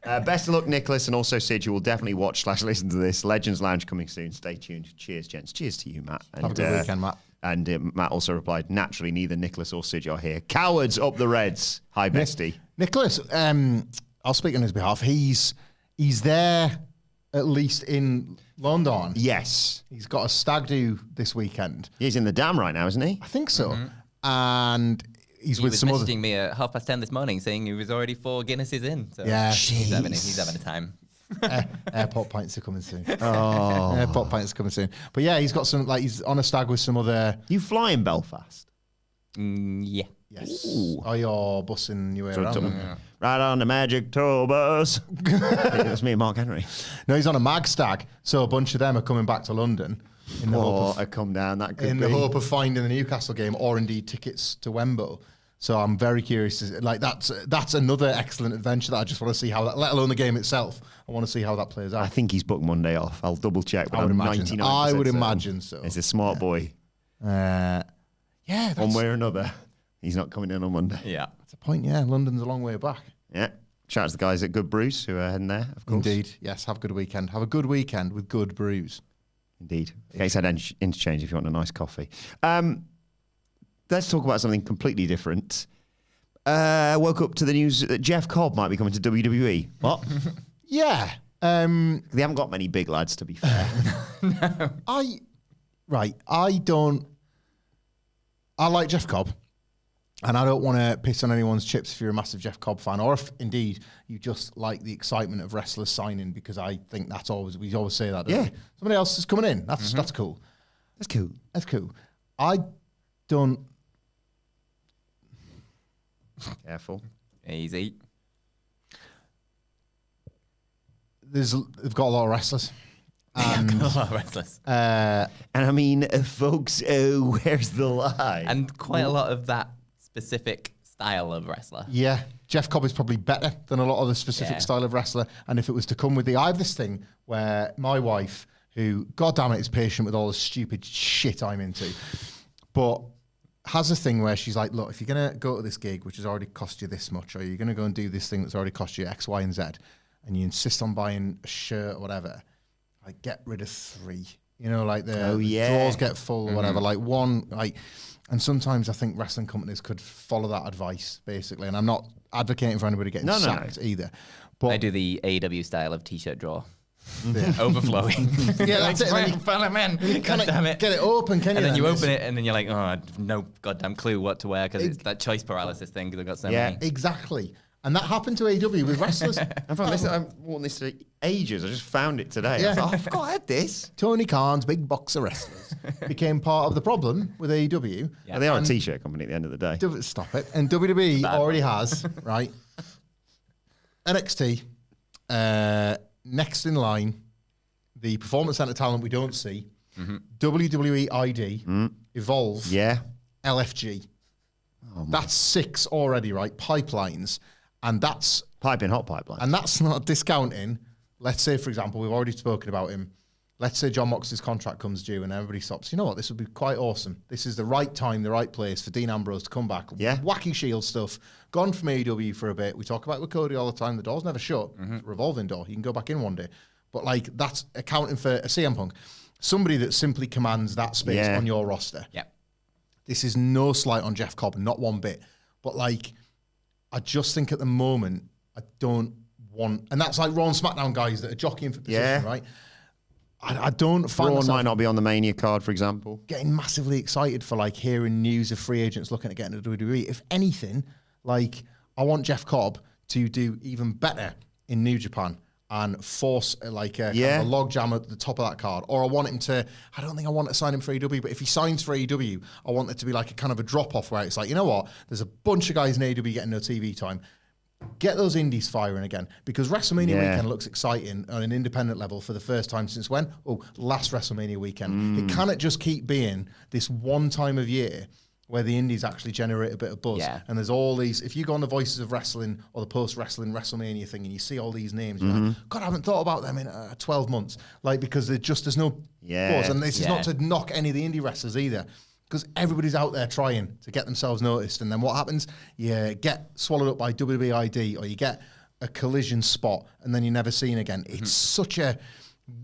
Speaker 1: Best of luck, Nicholas, and also Sid. You will definitely watch / listen to this. Legends Lounge coming soon. Stay tuned. Cheers, gents. Cheers to you, Matt. And,
Speaker 3: have a good weekend, Matt.
Speaker 1: And Matt also replied, naturally, neither Nicholas or Sid are here. Cowards up the Reds. Hi, bestie.
Speaker 3: Nicholas, I'll speak on his behalf. He's there at least in London.
Speaker 1: Yes.
Speaker 3: He's got a stag do this weekend.
Speaker 1: He's in the Dam right now, isn't he?
Speaker 3: I think so. Mm-hmm. And he
Speaker 2: was messaging me at 10:30 this morning saying he was already 4 Guinnesses in. So
Speaker 3: yeah.
Speaker 2: He's having a time.
Speaker 3: Airport pints are coming soon. Airport pints are coming soon. But yeah, he's got some, he's on a stag with some other.
Speaker 1: You fly in Belfast?
Speaker 2: Yeah.
Speaker 3: Yes.
Speaker 1: Ooh.
Speaker 3: Oh, you're bussing your way around.
Speaker 1: Right on the magic tour bus. That's me and Mark Henry.
Speaker 3: No, he's on a mag stag. So a bunch of them are coming back to London. In the hope of,
Speaker 1: come down. That could
Speaker 3: in
Speaker 1: be.
Speaker 3: the hope of finding the Newcastle game or indeed tickets to Wembley. So I'm very curious. That's another excellent adventure that I just want to see how that, let alone the game itself. I want to see how that plays out.
Speaker 1: I think he's booked Monday off. I'll double check. But
Speaker 3: I would
Speaker 1: I'm
Speaker 3: imagine.
Speaker 1: 99%
Speaker 3: I would
Speaker 1: certain.
Speaker 3: imagine so.
Speaker 1: He's a smart boy.
Speaker 3: Yeah.
Speaker 1: One way or another, he's not coming in on Monday.
Speaker 2: Yeah.
Speaker 3: That's a point. Yeah. London's a long way back.
Speaker 1: Yeah. Shout out to the guys at Good Brews who are heading there, of course.
Speaker 3: Indeed. Yes. Have a good weekend. Have a good weekend with Good Brews.
Speaker 1: Indeed. Gateshead Interchange if you want a nice coffee. Let's talk about something completely different. Woke up to the news that Jeff Cobb might be coming to WWE. What?
Speaker 3: Yeah.
Speaker 1: They haven't got many big lads, to be fair.
Speaker 2: No.
Speaker 3: I like Jeff Cobb, and I don't want to piss on anyone's chips if you're a massive Jeff Cobb fan, or if indeed you just like the excitement of wrestlers signing, because I think that's always, we always say that. Don't we? Somebody else is coming in. That's cool.
Speaker 1: That's cool.
Speaker 3: That's cool. I don't.
Speaker 1: Careful.
Speaker 2: Easy.
Speaker 3: They've got a lot of wrestlers. And,
Speaker 2: a lot of wrestlers.
Speaker 1: And I mean, folks, where's the lie?
Speaker 2: And quite a lot of that specific style of wrestler.
Speaker 3: Yeah. Jeff Cobb is probably better than a lot of the specific style of wrestler. And if it was to come with I have this thing where my wife, who, God damn it, is patient with all the stupid shit I'm into, but has a thing where she's like, look, if you're going to go to this gig, which has already cost you this much, or you're going to go and do this thing that's already cost you X, Y, and Z, and you insist on buying a shirt or whatever, like, get rid of 3. You know, like the
Speaker 1: yeah.
Speaker 3: draws get full or whatever. Like one, like, and sometimes I think wrestling companies could follow that advice basically. And I'm not advocating for anybody getting sacked either. But
Speaker 2: I do the AEW style of t-shirt draw. Overflowing.
Speaker 3: Yeah, that's it.
Speaker 2: Like, fill him in. God damn it.
Speaker 3: Get it open, can you?
Speaker 2: And then you open it, and then you're like, oh, I have no goddamn clue what to wear because it's that choice paralysis thing because I've got so many.
Speaker 3: Exactly. And that happened to AEW with wrestlers.
Speaker 1: I've worn this for ages. I just found it today.
Speaker 3: Yeah.
Speaker 1: I was like, I forgot I had this.
Speaker 3: Tony Khan's big box of wrestlers became part of the problem with AEW.
Speaker 2: Yeah.
Speaker 1: Well, they are a t-shirt company at the end of the day.
Speaker 3: Stop it. And WWE already has, right? NXT, next in line, the Performance Center talent we don't see, WWE ID, Evolve, LFG. That's 6 already, right? Pipelines. And that's...
Speaker 1: Hot pipeline.
Speaker 3: And that's not discounting. Let's say, for example, we've already spoken about him. Let's say John Moxley's contract comes due and everybody stops. You know what? This would be quite awesome. This is the right time, the right place for Dean Ambrose to come back.
Speaker 1: Yeah.
Speaker 3: Wacky Shield stuff. Gone from AEW for a bit. We talk about it with Cody all the time. The door's never shut. It's a revolving door. You can go back in one day. But, like, that's accounting for a CM Punk. Somebody that simply commands that space on your roster.
Speaker 2: Yeah.
Speaker 3: This is no slight on Jeff Cobb, not one bit. But, like, I just think at the moment, I don't want... And that's like Raw and SmackDown guys that are jockeying for position, right? I don't find
Speaker 1: Braun
Speaker 3: myself
Speaker 1: might not be on the Mania card, for example.
Speaker 3: getting massively excited for, like, hearing news of free agents looking at getting to WWE. If anything, like, I want Jeff Cobb to do even better in New Japan and force like a, kind of a log jam at the top of that card. Or I want him to, I don't think I want to sign him for AEW, but if he signs for AEW, I want it to be like a kind of a drop-off where it's like, you know what, there's a bunch of guys in AEW getting no TV time. Get those indies firing again. Because WrestleMania weekend looks exciting on an independent level for the first time since when? Oh, last WrestleMania weekend. It cannot just keep being this one time of year where the indies actually generate a bit of buzz.
Speaker 2: Yeah.
Speaker 3: And there's all these, if you go on the Voices of Wrestling or the post-wrestling WrestleMania thing and you see all these names, you're like, God, I haven't thought about them in 12 months. Like, because there's no buzz. And this is not to knock any of the indie wrestlers either, because everybody's out there trying to get themselves noticed. And then what happens? You get swallowed up by WWE ID or you get a collision spot and then you're never seen again. It's such a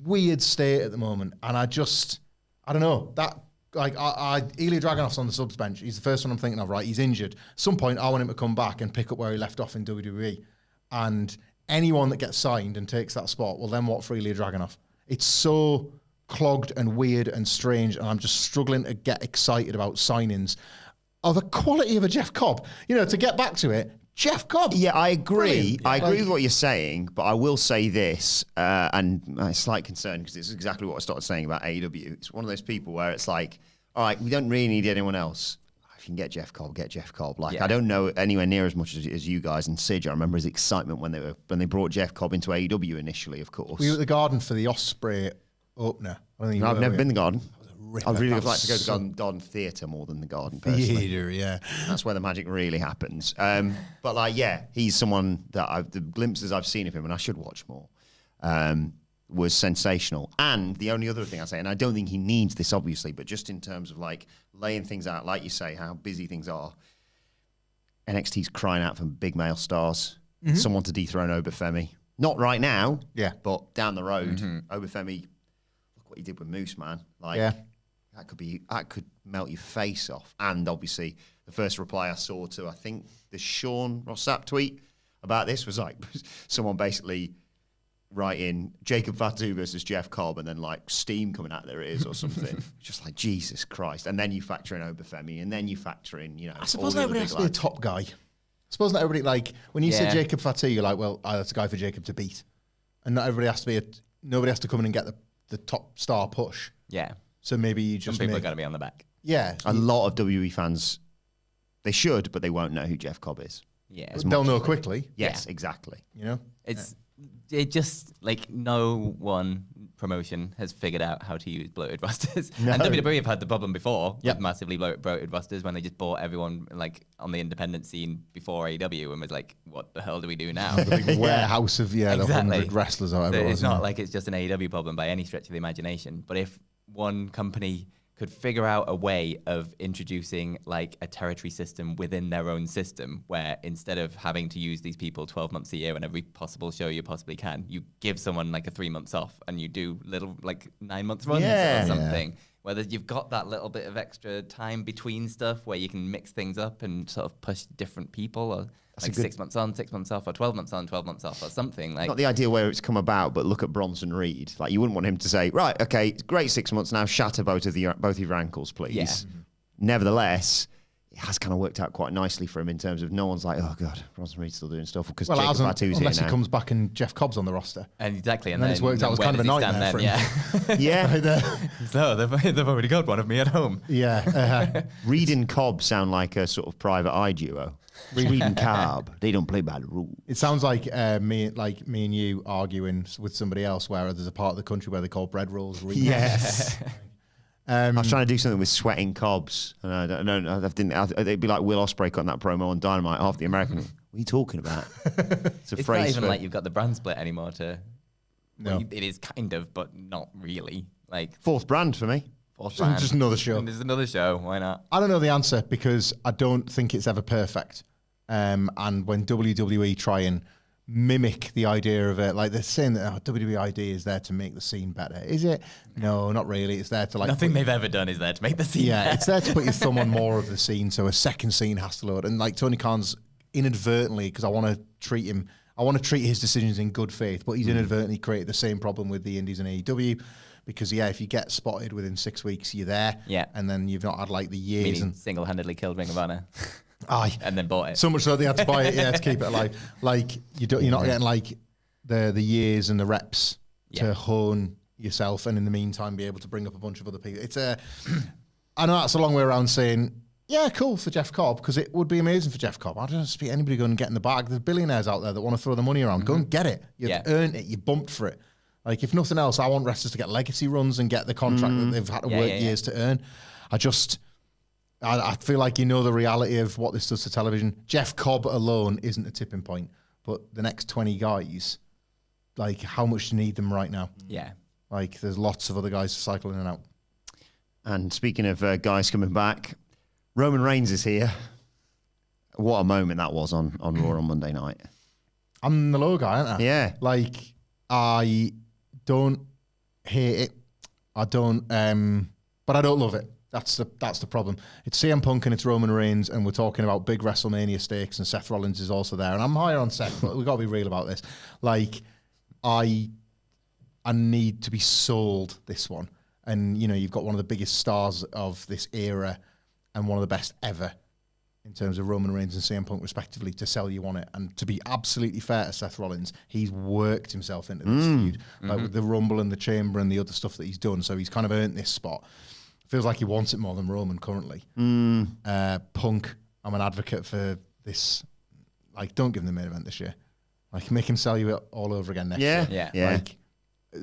Speaker 3: weird state at the moment. And I don't know, that... Like, Ilya Dragunov's on the subs bench. He's the first one I'm thinking of, right? He's injured. At some point, I want him to come back and pick up where he left off in WWE. And anyone that gets signed and takes that spot, well, then what for Ilya Dragunov? It's so clogged and weird and strange, and I'm just struggling to get excited about signings of the quality of a Jeff Cobb. You know, to get back to it, Jeff Cobb.
Speaker 1: Yeah, I agree.
Speaker 3: Brilliant.
Speaker 1: I agree with what you're saying, but I will say this, and a slight concern, because this is exactly what I started saying about AEW. It's one of those people where it's like, all right, we don't really need anyone else. If you can get Jeff Cobb, get Jeff Cobb. Like, I don't know anywhere near as much as you guys and Sid. I remember his excitement when they brought Jeff Cobb into AEW initially, of course.
Speaker 3: We were at the Garden for the Osprey opener.
Speaker 1: I've never been to the Garden.
Speaker 3: ripper.
Speaker 1: I'd really
Speaker 3: That's
Speaker 1: like to go to
Speaker 3: so-
Speaker 1: Garden Theatre more than the Garden, personally.
Speaker 3: Theatre, yeah.
Speaker 1: That's where the magic really happens. But like, yeah, he's someone that the glimpses I've seen of him, and I should watch more, was sensational. And the only other thing I say, and I don't think he needs this obviously, but just in terms of like laying things out, like you say, how busy things are, NXT's crying out for big male stars, someone to dethrone Obafemi. Not right now, but down the road. Obafemi, look what he did with Moose, man. Like, that could melt your face off. And obviously, the first reply I saw to, I think, the Sean Rossap tweet about this was like, someone basically writing Jacob Fatu versus Jeff Cobb, and then like steam coming out their ears or something. Just like, Jesus Christ. And then you factor in Obafemi, and then you factor in, you know,
Speaker 3: I suppose
Speaker 1: all the
Speaker 3: everybody
Speaker 1: other
Speaker 3: has
Speaker 1: big
Speaker 3: to be a
Speaker 1: lads.
Speaker 3: top guy. I suppose not everybody, like, when you say Jacob Fatu, you're like, well, that's a guy for Jacob to beat. And not everybody has to be nobody has to come in and get the top star push.
Speaker 2: Yeah.
Speaker 3: So maybe you just
Speaker 2: Some people are going to be on the back.
Speaker 3: Yeah.
Speaker 1: A lot of WWE fans, they should, but they won't know who Jeff Cobb is.
Speaker 2: Yeah.
Speaker 3: They'll know quickly.
Speaker 1: Yes, exactly.
Speaker 3: You know?
Speaker 2: It just, like, no one promotion has figured out how to use bloated rosters.
Speaker 3: No.
Speaker 2: And WWE have had the problem before with massively bloated rosters when they just bought everyone, like, on the independent scene before AEW and was like, what the hell do we do now?
Speaker 3: The big warehouse of, the
Speaker 2: Exactly.
Speaker 3: 100 wrestlers or whatever.
Speaker 2: So
Speaker 3: it
Speaker 2: it's
Speaker 3: was,
Speaker 2: not
Speaker 3: isn't it?
Speaker 2: like it's just an AEW problem by any stretch of the imagination. But if one company could figure out a way of introducing like a territory system within their own system, where instead of having to use these people 12 months a year on every possible show you possibly can, you give someone like a 3 months off and you do little like 9 months runs or something. Whether you've got that little bit of extra time between stuff where you can mix things up and sort of push different people, or like 6 months on, 6 months off, or 12 months on, 12 months off, or something. Like,
Speaker 1: not the idea where it's come about, but look at Bronson Reed. Like, you wouldn't want him to say, right, okay, it's great 6 months now, shatter both of your ankles, please.
Speaker 2: Yeah.
Speaker 1: Nevertheless, it has kind of worked out quite nicely for him in terms of no one's like, oh God, Bronson Reed's still doing stuff, because Jacob Batu's here now.
Speaker 3: Unless he comes back and Jeff Cobb's on the roster.
Speaker 2: And exactly.
Speaker 3: And then it's worked out as kind of a nightmare for him.
Speaker 1: Yeah.
Speaker 2: So they've already got one of me at home.
Speaker 3: Yeah.
Speaker 1: Reed and Cobb sound like a sort of private eye duo. Reed and Cobb, they don't play by the rules.
Speaker 3: It sounds like me and you arguing with somebody else where there's a part of the country where they call bread rolls Reed.
Speaker 1: Yes. I was trying to do something with sweating Cobbs, and I didn't. It'd be like Will Ospreay cutting that promo on Dynamite. Half the American, what are you talking about? It's a
Speaker 2: It's
Speaker 1: phrase
Speaker 2: not even
Speaker 1: for,
Speaker 2: like you've got the brand split anymore.
Speaker 3: No.
Speaker 2: It is kind of, but not really. Like
Speaker 1: fourth brand for me.
Speaker 2: fourth brand.
Speaker 3: Just another show.
Speaker 2: And there's another show. Why not?
Speaker 3: I don't know the answer because I don't think it's ever perfect. And when WWE try and mimic the idea of it, like they're saying that WWE idea is there to make the scene better. Is it? No, not really. It's there to like
Speaker 2: Nothing they've ever done is there to make the scene.
Speaker 3: Yeah,
Speaker 2: better.
Speaker 3: it's there to put your thumb on more of the scene, so a second scene has to load. And like Tony Khan's inadvertently, because I want to treat his decisions in good faith, but he's inadvertently created the same problem with the Indies and AEW. Because if you get spotted within 6 weeks, you're there.
Speaker 2: Yeah.
Speaker 3: And then you've not had like the years
Speaker 2: Meaning
Speaker 3: and
Speaker 2: single-handedly killed Ring of Honor.
Speaker 3: Aye.
Speaker 2: And then bought it.
Speaker 3: So much so they had to buy it, to keep it alive. Like you're not getting like the years and the reps to hone yourself, and in the meantime be able to bring up a bunch of other people. It's I know that's a long way around saying, yeah, cool for Jeff Cobb, because it would be amazing for Jeff Cobb. I don't see anybody going and get in the bag. There's billionaires out there that want to throw the money around. Go and get it. You've earned it. You bumped for it. Like, if nothing else, I want wrestlers to get legacy runs and get the contract that they've had to work years to earn. I feel like you know the reality of what this does to television. Jeff Cobb alone isn't a tipping point, but the next 20 guys, like, how much do you need them right now?
Speaker 2: Yeah.
Speaker 3: Like, there's lots of other guys to cycle in and out.
Speaker 1: And speaking of guys coming back, Roman Reigns is here. What a moment that was on Raw on Monday night.
Speaker 3: I'm the low guy, aren't I?
Speaker 1: Yeah.
Speaker 3: Like, I don't hate it. I don't, but I don't love it. That's the problem. It's CM Punk and it's Roman Reigns, and we're talking about big WrestleMania stakes, and Seth Rollins is also there. And I'm higher on Seth, but we've got to be real about this. Like, I need to be sold this one. And, you've got one of the biggest stars of this era and one of the best ever in terms of Roman Reigns and CM Punk, respectively, to sell you on it. And to be absolutely fair to Seth Rollins, he's worked himself into this feud, like with the Rumble and the Chamber and the other stuff that he's done. So he's kind of earned this spot. Feels like he wants it more than Roman currently. Punk, I'm an advocate for this. Like, don't give him the main event this year. Like, make him sell you it all over again next year.
Speaker 2: Yeah.
Speaker 3: Like,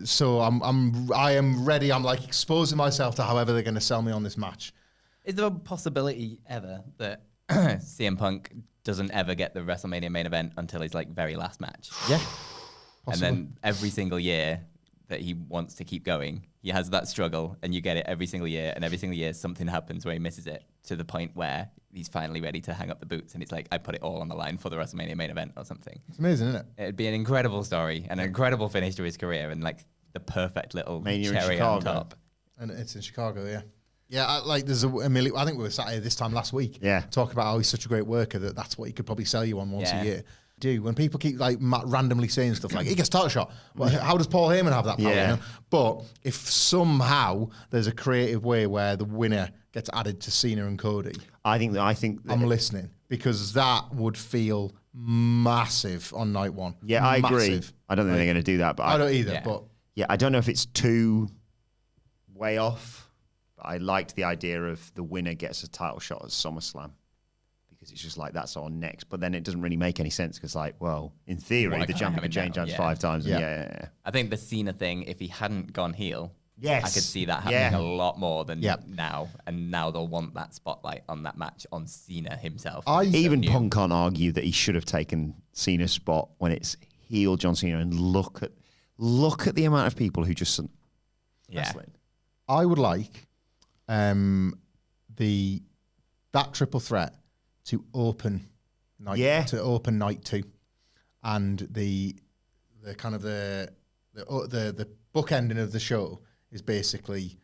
Speaker 3: so I am ready. I'm like exposing myself to however they're going to sell me on this match.
Speaker 2: Is there a possibility ever that CM Punk doesn't ever get the WrestleMania main event until his like very last match?
Speaker 3: Yeah.
Speaker 2: And then every single year that he wants to keep going, he has that struggle, and you get it every single year, and every single year something happens where he misses it to the point where he's finally ready to hang up the boots, and it's like, I put it all on the line for the WrestleMania main event or something.
Speaker 3: It's amazing, isn't it?
Speaker 2: It'd be an incredible story and an incredible finish to his career, and like the perfect little
Speaker 1: Mania in
Speaker 2: cherry on
Speaker 1: Chicago.
Speaker 2: top.
Speaker 3: And it's in Chicago, yeah. Yeah, there's a million. I think we were sat here this time last week.
Speaker 1: Yeah.
Speaker 3: Talking about how he's such a great worker that's what he could probably sell you on once
Speaker 2: Yeah.
Speaker 3: a year. When people keep like randomly saying stuff like he gets title shot, well, how does Paul Heyman have that power?
Speaker 1: Yeah.
Speaker 3: But if somehow there's a creative way where the winner gets added to Cena and Cody,
Speaker 1: I think
Speaker 3: I'm listening, because that would feel massive on night one.
Speaker 1: Yeah, I agree.
Speaker 3: Massive.
Speaker 1: I don't think they're going to do that, but
Speaker 3: I don't either.
Speaker 2: Yeah.
Speaker 3: But
Speaker 1: yeah, I don't know if it's too way off. But I liked the idea of the winner gets a title shot at SummerSlam, because it's just like that's on next. But then it doesn't really make any sense, because like, well, in theory,
Speaker 2: Why
Speaker 1: the
Speaker 2: can't
Speaker 1: champion
Speaker 2: I
Speaker 1: can
Speaker 2: have it
Speaker 1: change
Speaker 2: now?
Speaker 1: hands
Speaker 2: Yeah.
Speaker 1: 5 times.
Speaker 3: Yeah.
Speaker 1: Yeah.
Speaker 2: I think the Cena thing, if he hadn't gone heel,
Speaker 1: Yes.
Speaker 2: I could see that happening a lot more than
Speaker 3: Yeah.
Speaker 2: now. And now they'll want that spotlight on that match on Cena himself.
Speaker 1: Even
Speaker 2: new.
Speaker 1: Punk can't argue that he should have taken Cena's spot when it's heel John Cena, and look at the amount of people who just
Speaker 2: Yeah.
Speaker 1: wrestling.
Speaker 3: I would like that triple threat to open night night 2, and the book ending of the show is basically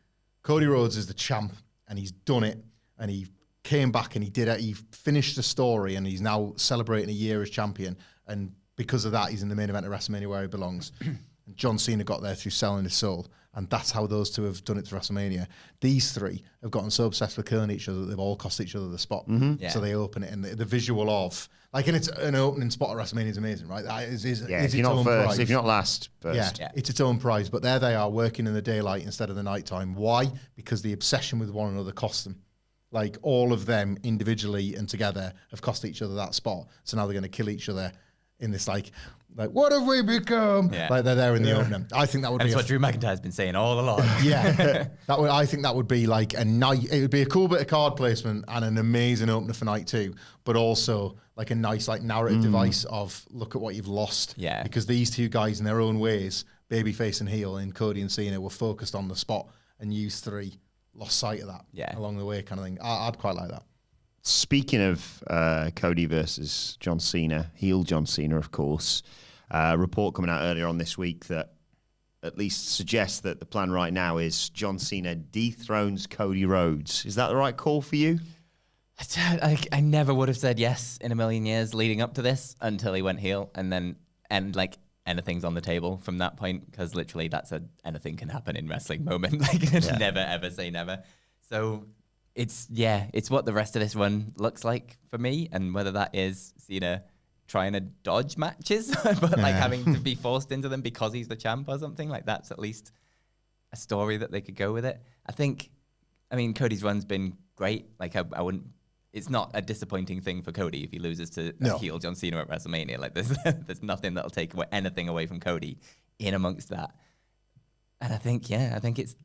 Speaker 3: Cody Rhodes is the champ and he's done it and he came back and he did it. He finished the story and he's now celebrating a year as champion, and because of that, he's in the main event of WrestleMania where he belongs. And John Cena got there through selling his soul, and that's how those two have done it to WrestleMania. These three have gotten so obsessed with killing each other that they've all cost each other the spot. So they open it, and the visual of, like, and it's an opening spot at WrestleMania is amazing, right? That is
Speaker 1: if you're not first, prize. If you're not last, first.
Speaker 3: Yeah, it's its own prize. But there they are working in the daylight instead of the nighttime. Why? Because the obsession with one another cost them. Like, all of them individually and together have cost each other that spot. So now they're going to kill each other in this, like, what have we become? Yeah. Like, they're there in the opening. I think that would be...
Speaker 2: That's what Drew McIntyre's been saying all along.
Speaker 3: Yeah. I think that would be like a night... It would be a cool bit of card placement and an amazing opener for night 2, but also like a nice, like, narrative device of, look at what you've lost.
Speaker 2: Yeah.
Speaker 3: Because these two guys in their own ways, babyface and heel, and Cody and Cena, were focused on the spot, and you three lost sight of that along the way, kind of thing. I'd quite like that.
Speaker 1: Speaking of Cody versus John Cena, heel John Cena, of course, a report coming out earlier on this week that at least suggests that the plan right now is John Cena dethrones Cody Rhodes. Is that the right call for you?
Speaker 2: I never would have said yes in a million years leading up to this until he went heel, and like anything's on the table from that point, because literally that's anything can happen in wrestling moment. Like, never ever say never. So it's what the rest of this run looks like for me, and whether that is Cena trying to dodge matches, but like having to be forced into them because he's the champ or something, like that's at least a story that they could go with it. I mean, Cody's run's been great. Like, I wouldn't. It's not a disappointing thing for Cody if he loses to heel John Cena at WrestleMania. Like, there's nothing that'll take anything away from Cody in amongst that. And I think it's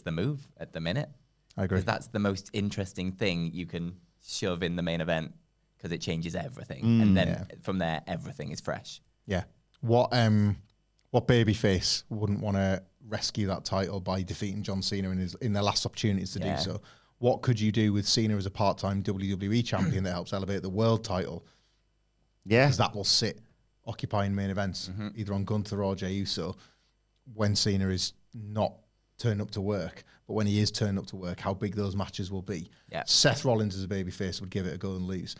Speaker 2: the move at the minute.
Speaker 3: I agree.
Speaker 2: That's the most interesting thing you can shove in the main event, because it changes everything, and then from there everything is fresh.
Speaker 3: Yeah. What babyface wouldn't want to rescue that title by defeating John Cena in their last opportunities to do so? What could you do with Cena as a part-time WWE champion that helps elevate the world title?
Speaker 1: Yeah.
Speaker 3: Because that will sit occupying main events, either on Gunther or Jey Uso, when Cena is not turned up to work. But when he is turned up to work, how big those matches will be.
Speaker 2: Yeah.
Speaker 3: Seth Rollins as a babyface would give it a go and lose.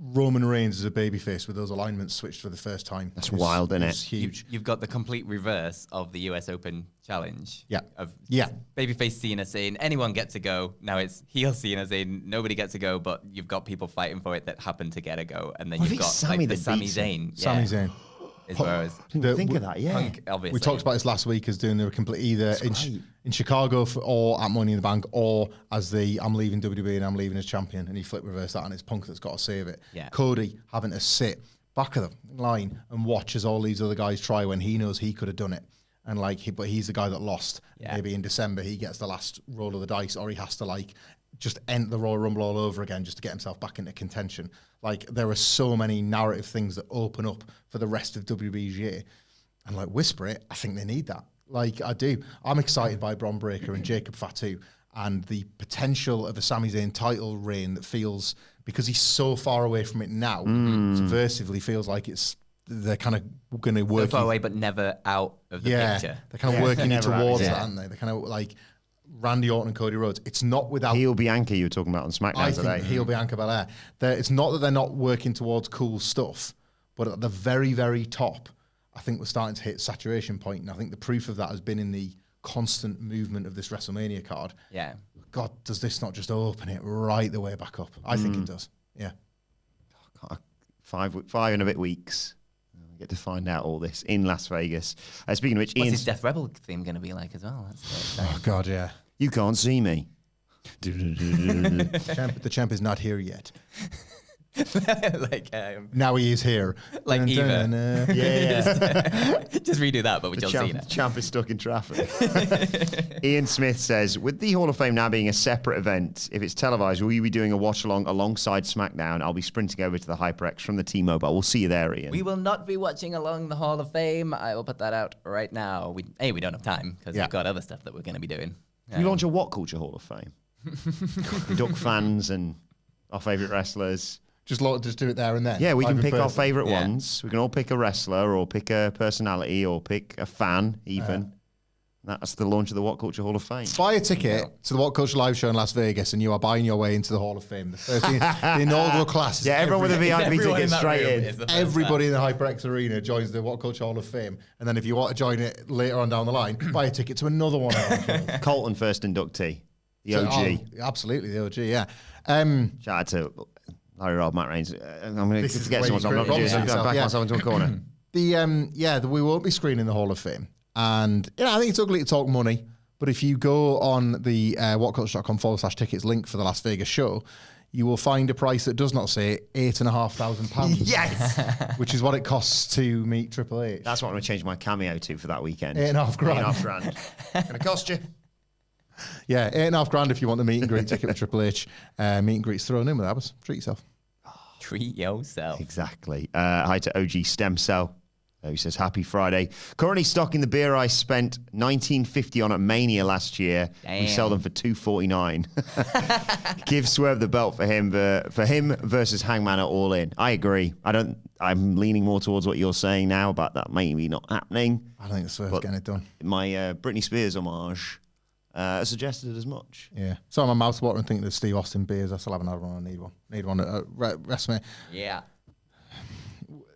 Speaker 3: Roman Reigns as a babyface with those alignments switched for the first time.
Speaker 1: That's wild, isn't it?
Speaker 3: It's huge.
Speaker 2: You've got the complete reverse of the US Open challenge.
Speaker 3: Yeah.
Speaker 2: Babyface Cena saying anyone gets to go. Now it's heel Cena saying nobody gets to go, but you've got people fighting for it that happen to get a go. And then you've got
Speaker 1: Sami
Speaker 2: like the Sami Zayn.
Speaker 3: Sami Zayn.
Speaker 2: I
Speaker 1: didn't think of that,
Speaker 2: Punk, obviously.
Speaker 3: We talked about this last week as doing the complete either in Chicago or at Money in the Bank, or as I'm leaving WWE and I'm leaving as champion, and he flip reverse that and it's Punk that's got to save it.
Speaker 2: Yeah.
Speaker 3: Cody having to sit back of the line and watch as all these other guys try when he knows he could have done it. And but he's the guy that lost.
Speaker 2: Yeah.
Speaker 3: Maybe in December he gets the last roll of the dice, or he has to just enter the Royal Rumble all over again just to get himself back into contention. Like, there are so many narrative things that open up for the rest of WWE's year. And Whisper It, I think they need that. Like, I do. I'm excited by Bron Breakker and Jacob Fatu and the potential of a Sami Zayn title reign that feels, because he's so far away from it now, subversively feels like they're kind of going to work.
Speaker 2: So far away, but never out of the picture.
Speaker 3: They're kind of working towards that, aren't they? They're kind of like Randy Orton and Cody Rhodes. It's not without...
Speaker 1: Heel Bianca you were talking about on SmackDown today.
Speaker 3: I think heel Bianca Belair. It's not that they're not working towards cool stuff, but at the very, very top, I think we're starting to hit saturation point, and I think the proof of that has been in the constant movement of this WrestleMania card.
Speaker 2: Yeah.
Speaker 3: God, does this not just open it right the way back up? I think it does. Yeah.
Speaker 1: 5 and a bit weeks. We get to find out all this in Las Vegas. Speaking of which,
Speaker 2: what's his Death Rebel theme going to be like as well?
Speaker 3: Oh, God, yeah.
Speaker 1: You can't see me.
Speaker 3: The champ is not here yet. Now he is here.
Speaker 2: Like Eva.
Speaker 1: Yeah.
Speaker 2: Just redo that, but with John Cena.
Speaker 1: Champ is stuck in traffic. Ian Smith says, with the Hall of Fame now being a separate event, if it's televised, will you be doing a watch-along alongside SmackDown? I'll be sprinting over to the HyperX from the T-Mobile. We'll see you there, Ian.
Speaker 2: We will not be watching along the Hall of Fame. I will put that out right now. We don't have time because we've got other stuff that we're going to be doing.
Speaker 1: You launch a WhatCulture Hall of Fame? Duck fans and our favourite wrestlers.
Speaker 3: Just do it there and then.
Speaker 1: Yeah, we can
Speaker 3: Live in
Speaker 1: pick our
Speaker 3: person.
Speaker 1: favourite ones. We can all pick a wrestler or pick a personality or pick a fan even. That's the launch of the WhatCulture Hall of Fame.
Speaker 3: Buy a ticket to the WhatCulture live show in Las Vegas and you are buying your way into the Hall of Fame. The inaugural class.
Speaker 1: Yeah, everyone with a VIP ticket straight in.
Speaker 3: Everybody in the HyperX Arena joins the WhatCulture Hall of Fame. And then if you want to join it later on down the line, buy a ticket to another one.
Speaker 1: Colton, first inductee. The OG.
Speaker 3: Absolutely, the OG, yeah.
Speaker 1: Shout out to Larry Robb, Matt Reigns. I'm going to forget someone, so I'm not
Speaker 3: create
Speaker 1: going to
Speaker 3: yourself,
Speaker 1: back myself into a corner.
Speaker 3: We won't be screening the Hall of Fame. And I think it's ugly to talk money, but if you go on the whatculture.com/tickets link for the Las Vegas show, you will find a price that does not say £8,500.
Speaker 1: Yes!
Speaker 3: Which is what it costs to meet Triple H.
Speaker 1: That's what I'm going to change my cameo to for that weekend.
Speaker 3: £8,500.
Speaker 1: $8,500. Going to cost you.
Speaker 3: Yeah, £8,500 if you want the meet and greet ticket with Triple H. Meet and greet's thrown in with Abbas. Treat yourself.
Speaker 2: Treat yourself.
Speaker 1: Exactly. Hi to OG Stem Cell. He says, happy Friday. Currently stocking the beer I spent $19.50 on at Mania last year.
Speaker 2: Damn.
Speaker 1: We sell them for $2.49. Give Swerve the belt for him versus Hangman at All In. I agree. I'm leaning more towards what you're saying now about that maybe not happening.
Speaker 3: I think Swerve's getting it done.
Speaker 1: My Britney Spears homage suggested as much.
Speaker 3: Yeah. So my mouth's watering thinking of Steve Austin beers. I still haven't had one. I need one. Need one at WrestleMania.
Speaker 2: Yeah.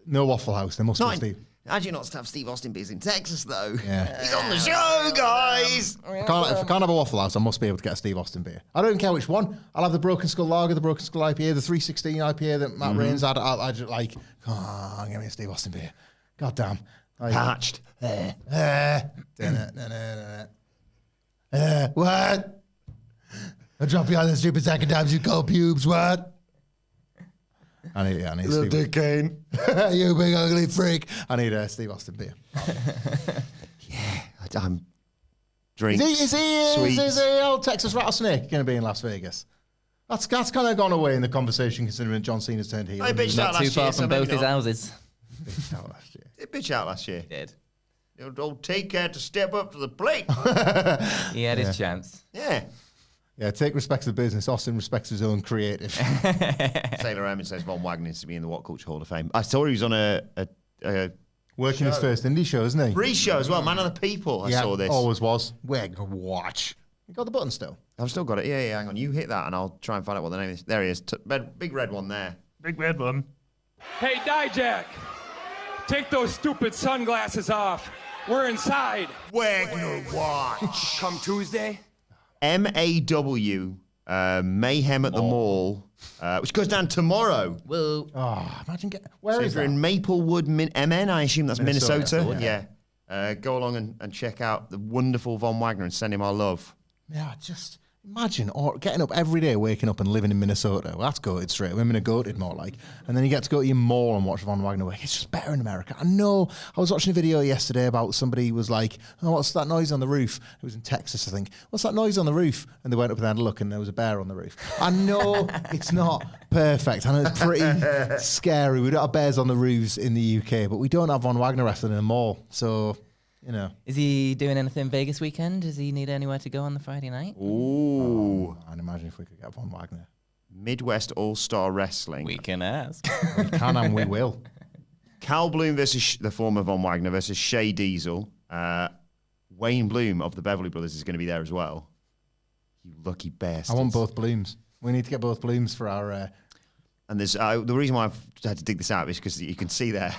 Speaker 3: No Waffle House. There must be Steve.
Speaker 1: How'd you not have Steve Austin beers in Texas, though?
Speaker 3: Yeah.
Speaker 1: He's on the show, guys!
Speaker 3: If I can't have a Waffle House, I must be able to get a Steve Austin beer. I don't care which one. I'll have the Broken Skull Lager, the Broken Skull IPA, the 316 IPA that Matt Reigns had. I just like, come on, give me a Steve Austin beer. God damn.
Speaker 1: Patched.
Speaker 3: What? I drop you on the stupid second times you call pubes, what? I need
Speaker 1: Little
Speaker 3: Steve.
Speaker 1: Dick Kane.
Speaker 3: You big ugly freak. I need a Steve Austin beer.
Speaker 1: I'm drinking.
Speaker 3: Is the old Texas Rattlesnake going to be in Las Vegas? That's kind of gone away in the conversation considering John Cena's turned heel.
Speaker 1: I bitched out
Speaker 2: Not too
Speaker 1: last
Speaker 2: far
Speaker 1: year,
Speaker 2: from
Speaker 1: so
Speaker 2: both
Speaker 1: maybe
Speaker 2: his
Speaker 1: not.
Speaker 2: houses.
Speaker 3: Bitched out last year.
Speaker 1: Did bitch out last year.
Speaker 2: Did.
Speaker 1: Don't take care to step up to the plate.
Speaker 2: He had his chance.
Speaker 1: Yeah.
Speaker 3: Yeah, take respect to the business. Austin respects his own creative.
Speaker 1: Sailor Emin says Von Wagner needs to be in the WhatCulture Hall of Fame. I saw he was on a
Speaker 3: Working his first indie show, isn't he?
Speaker 1: free show as well. Man of the People. I saw this.
Speaker 3: Always was. Wagner watch. You got the button still?
Speaker 1: I've still got it. Yeah, hang on. You hit that and I'll try and find out what the name is. There he is. Big red one there.
Speaker 4: Big red one.
Speaker 5: Hey, Dijak, take those stupid sunglasses off. We're inside.
Speaker 1: Wagner Watch.
Speaker 5: Come Tuesday.
Speaker 1: MAW, Mayhem at the Mall, which goes down tomorrow.
Speaker 2: Whoa.
Speaker 3: Oh, imagine
Speaker 1: So if you're in Maplewood, MN, I assume that's Minnesota.
Speaker 3: Yeah.
Speaker 1: Go along and check out the wonderful Von Wagner and send him our love.
Speaker 3: Yeah, just imagine getting up every day, waking up and living in Minnesota. Well, that's goated straight. Women are goated more like. And then you get to go to your mall and watch Von Wagner work. It's just better in America. I know. I was watching a video yesterday about somebody was like, oh, what's that noise on the roof? It was in Texas, I think. What's that noise on the roof? And they went up and had a look and there was a bear on the roof. I know it's not perfect. I know it's pretty scary. We don't have bears on the roofs in the UK, but we don't have Von Wagner wrestling in a mall. So...
Speaker 2: Is he doing anything Vegas weekend? Does he need anywhere to go on the Friday night?
Speaker 1: Ooh.
Speaker 3: I'd imagine if we could get Von Wagner.
Speaker 1: Midwest All-Star Wrestling.
Speaker 2: We can ask.
Speaker 3: We can and we will.
Speaker 1: Cal Bloom versus the former Von Wagner versus Shea Diesel. Wayne Bloom of the Beverly Brothers is going to be there as well. You lucky bastards.
Speaker 3: I want both Blooms. We need to get both Blooms for our...
Speaker 1: And there's the reason why I've had to dig this out is because you can see there.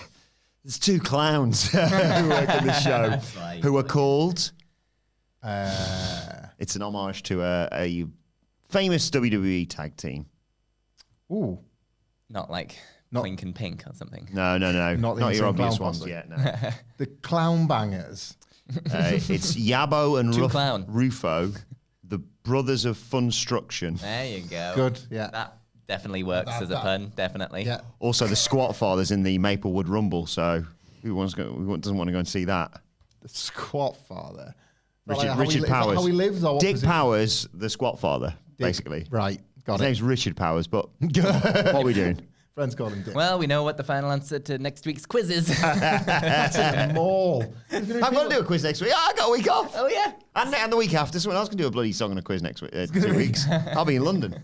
Speaker 1: There's two clowns who work on the show who are called. It's an homage to a famous WWE tag team.
Speaker 3: Ooh.
Speaker 2: Not like Clink and Pink or something.
Speaker 1: No.
Speaker 3: Not
Speaker 1: your obvious
Speaker 3: clown
Speaker 1: ones
Speaker 3: posse.
Speaker 1: yet. No.
Speaker 3: The Clown Bangers.
Speaker 1: It's Yabo and
Speaker 2: Clown.
Speaker 1: Rufo, the brothers of Funstruction.
Speaker 2: There you go.
Speaker 3: Good, yeah.
Speaker 2: That definitely works as a pun, definitely.
Speaker 3: Yeah.
Speaker 1: Also, the Squat Fathers in the Maplewood Rumble. So who doesn't want to go and see that?
Speaker 3: The Squat Father.
Speaker 1: Richard Powers.
Speaker 3: How he lives? Or what
Speaker 1: Dick
Speaker 3: position?
Speaker 1: Powers, the Squat Father, basically.
Speaker 3: Right, got
Speaker 1: His
Speaker 3: it.
Speaker 1: name's Richard Powers, but what are we doing?
Speaker 3: Friends call him Dick.
Speaker 2: Well, we know what the final answer to next week's quiz is.
Speaker 3: That's a mall.
Speaker 1: I'm going to do a quiz next week. I got a week off.
Speaker 2: Oh, yeah.
Speaker 1: And the week after, someone else can do a bloody song and a quiz next week. 2 weeks. I'll be in London.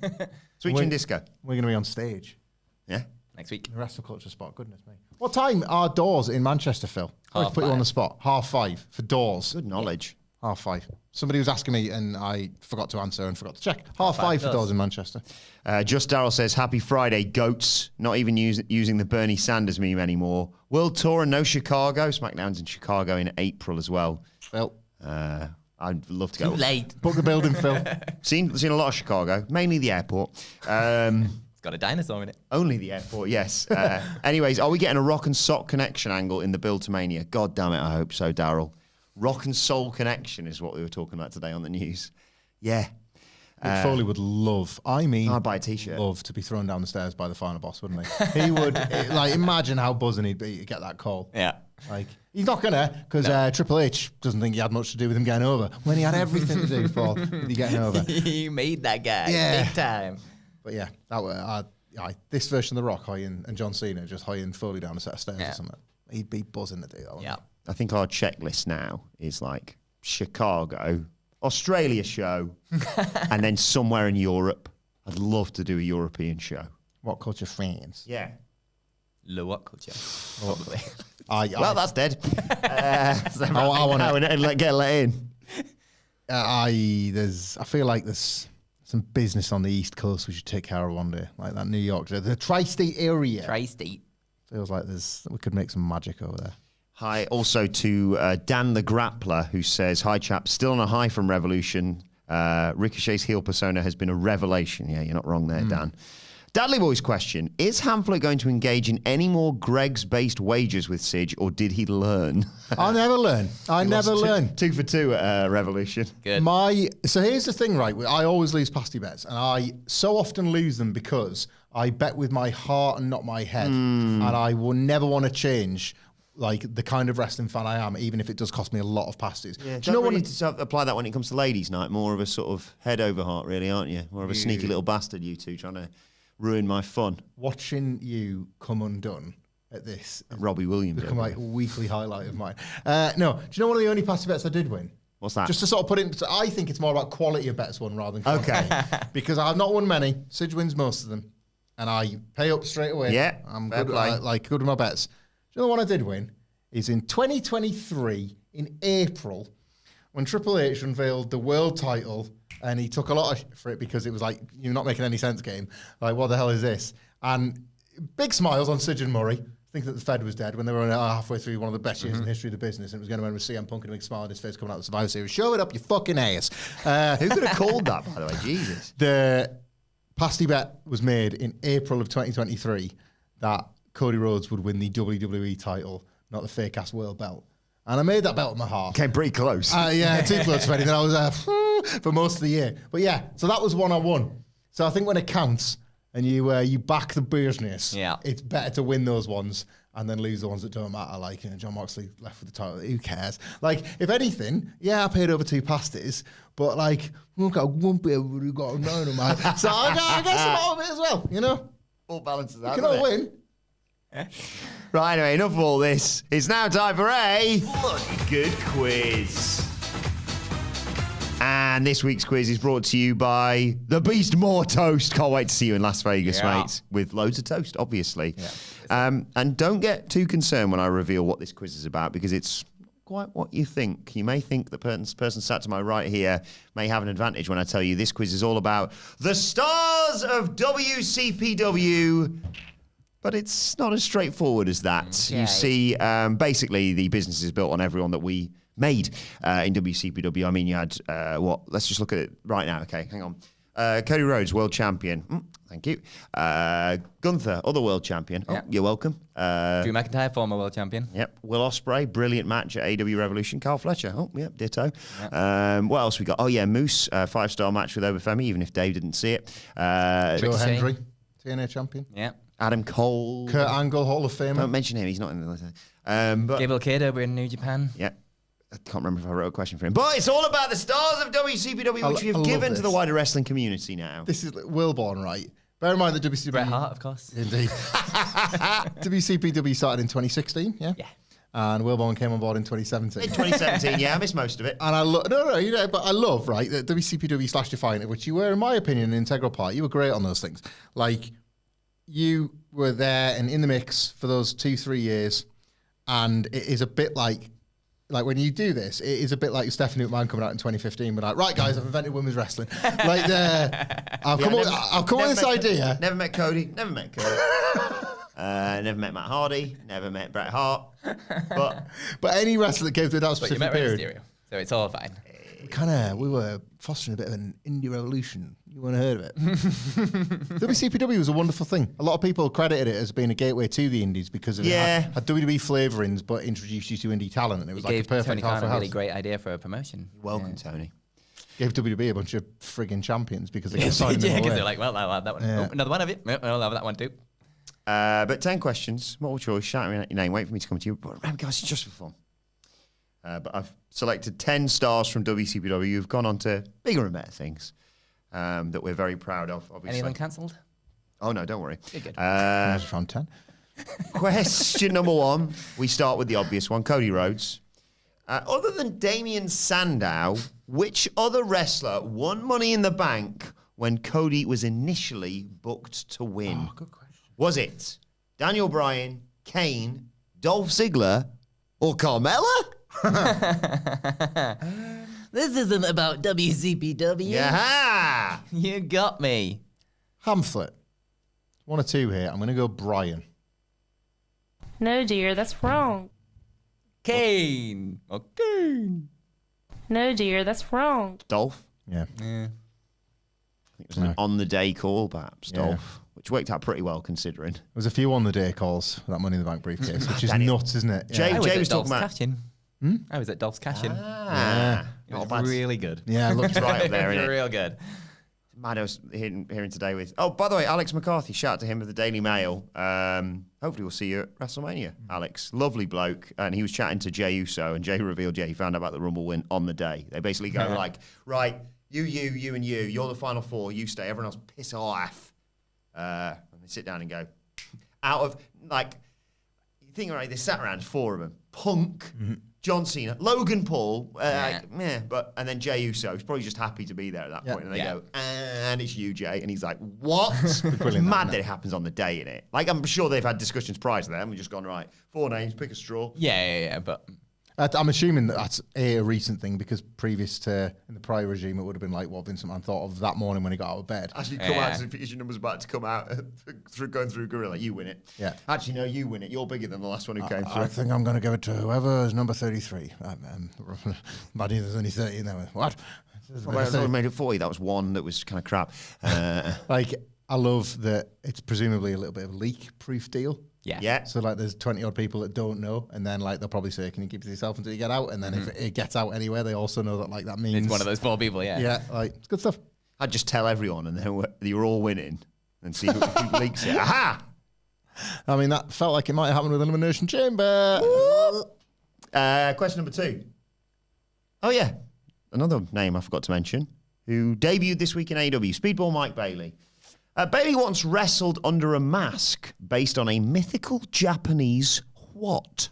Speaker 1: Sweet Chin Disco.
Speaker 3: We're going to be on stage.
Speaker 1: Yeah.
Speaker 2: Next week.
Speaker 3: The WrestleCulture spot. Goodness me. What time are doors in Manchester, Phil? I'll put you on the spot. 5:30 for doors.
Speaker 1: Good knowledge.
Speaker 3: 5:30. Somebody was asking me and I forgot to answer and forgot to check. 5:30 for doors in Manchester.
Speaker 1: Just Daryl says, happy Friday, goats. Not even using the Bernie Sanders meme anymore. World Tour and no Chicago. SmackDown's in Chicago in April as well.
Speaker 3: Phil.
Speaker 1: I'd love to go.
Speaker 2: Too late.
Speaker 3: Book the building, Phil.
Speaker 1: Seen a lot of Chicago, mainly the airport.
Speaker 2: It's got a dinosaur in it.
Speaker 1: Only the airport, yes. Anyways, are we getting a Rock and Sock connection angle in the build to Mania? God damn it, I hope so, Daryl. Rock and Soul connection is what we were talking about today on the news. Yeah.
Speaker 3: Mick Foley would love,
Speaker 1: I'd buy a t-shirt.
Speaker 3: love to be thrown down the stairs by the final boss, wouldn't he? He would, imagine how buzzing he'd be to get that call.
Speaker 2: Yeah.
Speaker 3: Like, he's not gonna, because Triple H doesn't think he had much to do with him getting over, when he had everything to do for with he getting over.
Speaker 2: You made that guy.
Speaker 3: Yeah.
Speaker 2: Big time.
Speaker 3: But yeah, that was, this version of The Rock, and John Cena, just hoying Foley down a set of stairs or something. He'd be buzzing to do that one.
Speaker 2: Yeah.
Speaker 1: I think our checklist now is like Chicago, Australia show, and then somewhere in Europe. I'd love to do a European show.
Speaker 3: WhatCulture fans.
Speaker 1: Yeah.
Speaker 2: WhatCulture. Probably.
Speaker 1: Well, that's dead.
Speaker 3: I want
Speaker 1: to get let in.
Speaker 3: I feel like there's some business on the East Coast we should take care of one day, like that New York, the tri-state area.
Speaker 2: Tri-state.
Speaker 3: Feels like we could make some magic over there.
Speaker 1: Hi, also to Dan the Grappler, who says, hi, chaps, still on a high from Revolution. Ricochet's heel persona has been a revelation. Yeah, you're not wrong there, Dan. Dudley Boy's question, is Hamflett going to engage in any more Greg's-based wagers with Sige, or did he learn?
Speaker 3: I never learn. I never learn.
Speaker 1: 2 for 2 at Revolution.
Speaker 2: Good.
Speaker 3: So here's the thing, right? I always lose pasty bets, and I so often lose them because I bet with my heart and not my head, and I will never want to change like the kind of wrestling fan I am, even if it does cost me a lot of pasties.
Speaker 1: Yeah,
Speaker 3: do you know
Speaker 1: what?
Speaker 3: what?
Speaker 1: Need to apply that when it comes to ladies' night. More of a sort of head over heart, really, aren't you? More of a sneaky little bastard, you two, trying to ruin my fun.
Speaker 3: Watching you come undone at this,
Speaker 1: Robbie Williams,
Speaker 3: become like a weekly highlight of mine. No, do you know one of the only pasty bets I did win?
Speaker 1: What's that?
Speaker 3: Just to sort of put it, I think it's more about quality of bets won rather than quantity.
Speaker 1: Okay.
Speaker 3: Because I've not won many. Sige wins most of them, and I pay up straight away.
Speaker 1: Yeah,
Speaker 3: I'm
Speaker 1: fair
Speaker 3: good.
Speaker 1: play.
Speaker 3: Good with my bets. Do you know the one I did win? Is in 2023 in April when Triple H unveiled the world title, and he took a lot of for it because it was like, you're not making any sense game. Like, what the hell is this? And big smiles on Sige and Murray. Think that the Fed was dead when they were halfway through one of the best years in the history of the business, and it was going to end with CM Punk and a big smile on his face coming out of the Survivor Series. Show it up, you fucking ass.
Speaker 1: Who could have called that, by the way? Jesus.
Speaker 3: The pasty bet was made in April of 2023 that Cody Rhodes would win the WWE title, not the fake ass world belt. And I made that bet with my heart.
Speaker 1: Came pretty close.
Speaker 3: Yeah, too close for anything. I was for most of the year. But yeah, so that was one I won. So I think when it counts and you back the business, it's better to win those ones and then lose the ones that don't matter. Like, John Moxley left with the title. Who cares? Like, if anything, yeah, I paid over 2 pasties, but like, look, I won't be able to got 9 of mine. So I guess some out of it as well, you know?
Speaker 1: All balances out.
Speaker 3: You can all win.
Speaker 1: Right, anyway, enough of all this. It's now time for a bloody good quiz. And this week's quiz is brought to you by the Beast More Toast. Can't wait to see you in Las Vegas, mate. With loads of toast, obviously. Yeah. And don't get too concerned when I reveal what this quiz is about, because it's quite what you think. You may think the person sat to my right here may have an advantage when I tell you this quiz is all about the stars of WCPW. But it's not as straightforward as that. You see, basically, the business is built on everyone that we made in WCPW. I mean, you had, let's just look at it right now. Okay, hang on. Cody Rhodes, world champion. Thank you. Gunther, other world champion. Oh, you're welcome.
Speaker 2: Drew McIntyre, former world champion.
Speaker 1: Yep. Will Ospreay, brilliant match at AW Revolution. Carl Fletcher. Oh, yep, ditto. Yep. What else we got? Oh, yeah, Moose, 5-star match with Obafemi, even if Dave didn't see it.
Speaker 3: Joe Hendry, TNA champion.
Speaker 2: Yeah.
Speaker 1: Adam Cole.
Speaker 3: Kurt Angle, Hall of Famer.
Speaker 1: Don't mention him. He's not in the
Speaker 2: Gabriel Kidd over in New Japan.
Speaker 1: Yeah. I can't remember if I wrote a question for him. But it's all about the stars of WCPW, which we have given to the wider wrestling community now.
Speaker 3: This is Wilbourn, right? Bear in mind that WCW...
Speaker 2: Bret Hart, of course.
Speaker 3: Indeed. WCPW started in 2016, yeah?
Speaker 2: Yeah.
Speaker 3: And Wilbourn came on board in 2017.
Speaker 1: In 2017, yeah, I missed most of it.
Speaker 3: And I love, but I love, right, that WCPW / Defiant, which you were, in my opinion, an integral part. You were great on those things. Like, you were there and in the mix for those 2-3 years, and it is a bit like when you do this, it is a bit like Stephanie McMahon coming out in 2015, but like, right, guys, I've invented women's wrestling. Like, I've come with this idea.
Speaker 1: Never met Cody. Never met Cody. Never met Matt Hardy. Never met Bret Hart.
Speaker 3: But any wrestler that came through that
Speaker 2: But you
Speaker 3: specific
Speaker 2: met Rey
Speaker 3: period,
Speaker 2: Mysterio, so it's all fine.
Speaker 3: we were fostering a bit of an indie revolution. You wouldn't have heard of it. WCPW was a wonderful thing. A lot of people credited it as being a gateway to the indies because of it had WWE flavourings, but introduced you to indie talent, and it was like a perfect
Speaker 2: Tony
Speaker 3: half
Speaker 2: Khan
Speaker 3: a
Speaker 2: a really
Speaker 3: house.
Speaker 2: great idea for a promotion.
Speaker 1: You're welcome, Tony.
Speaker 3: Gave WWE a bunch of frigging champions because they could sign them
Speaker 2: Yeah,
Speaker 3: away.
Speaker 2: because they're like, well, I'll have that one.
Speaker 3: Yeah.
Speaker 2: Oh, another one of it. I'll have that one too.
Speaker 1: But 10 questions, multiple choice, shout out your name, wait for me to come to you. But remember, guys, it's just for fun. But I've selected 10 stars from WCPW who've gone on to bigger and better things that we're very proud of, obviously.
Speaker 2: Anyone cancelled?
Speaker 1: Oh, no, don't worry.
Speaker 2: Good.
Speaker 3: I just found 10.
Speaker 1: Question number 1, we start with the obvious one, Cody Rhodes. Other than Damien Sandow, which other wrestler won Money in the Bank when Cody was initially booked to win?
Speaker 3: Oh, good question.
Speaker 1: Was it Daniel Bryan, Kane, Dolph Ziggler, or Carmella?
Speaker 2: This isn't about WCPW.
Speaker 1: Yeah.
Speaker 2: You got me.
Speaker 3: Hamflett. 1 or 2 here. I'm going to go Bryan.
Speaker 4: No, dear, that's wrong.
Speaker 2: Kane. Okay.
Speaker 4: No, dear, that's wrong.
Speaker 1: Dolph?
Speaker 3: Yeah.
Speaker 2: Yeah.
Speaker 1: I think it was an on-the-day call, perhaps, Dolph, which worked out pretty well considering.
Speaker 3: There was a few on the day calls for that Money in the Bank briefcase, which is nuts, isn't it?
Speaker 1: Jay-
Speaker 2: I was
Speaker 1: Jay
Speaker 2: at
Speaker 1: was talking
Speaker 2: Dolph's
Speaker 1: about-
Speaker 2: cash-in. I was at Dolph's cash-in.
Speaker 1: Ah.
Speaker 2: It was
Speaker 1: Not bad.
Speaker 2: really good.
Speaker 3: Yeah, it looks
Speaker 1: right up there, innit?
Speaker 2: Real good.
Speaker 1: Mad, I was hearing today with... Oh, by the way, Alex McCarthy, shout out to him of the Daily Mail. Hopefully we'll see you at WrestleMania, Alex. Lovely bloke. And he was chatting to Jey Uso, and Jey revealed, he found out about the Rumble win on the day. They basically go like, right, you, and you, you're the final 4, you stay, everyone else piss off. And they sit down and go, out of, like, you think, right, they sat around, 4 of them. Punk, John Cena, Logan Paul, and then Jey Uso. He's probably just happy to be there at that point. And they go, and it's you, Jey. And he's like, what? It's mad that it happens on the day, innit? Like, I'm sure they've had discussions prior to that. And we've just gone, right, 4 names, pick a straw.
Speaker 2: Yeah, but...
Speaker 3: I'm assuming that that's a recent thing because previous to in the prior regime, it would have been like what Vince McMahon thought of that morning when he got out of bed.
Speaker 1: Actually, come out to your number's about to come out going through Gorilla. You win it.
Speaker 3: Yeah.
Speaker 1: Actually, no, you win it. You're bigger than the last one who came through.
Speaker 3: I think I'm going to give it to whoever is number 33. Buddy, there's only 30 in there. What?
Speaker 1: I made it 40. That was one that was kind of crap.
Speaker 3: Like, I love that it's presumably a little bit of a leak-proof deal.
Speaker 1: Yeah.
Speaker 3: So, like, there's 20-odd people that don't know, and then, like, they'll probably say, can you keep it to yourself until you get out? And then if it gets out anywhere, they also know that, like, that means...
Speaker 2: It's one of those 4 people, yeah.
Speaker 3: Yeah, like, it's good stuff.
Speaker 1: I'd just tell everyone, and then you're all winning, and see who leaks it. Aha!
Speaker 3: I mean, that felt like it might happen with Elimination Chamber.
Speaker 1: Question number 2. Oh, yeah. Another name I forgot to mention, who debuted this week in AEW, Speedball Mike Bailey. Bailey once wrestled under a mask based on a mythical Japanese what?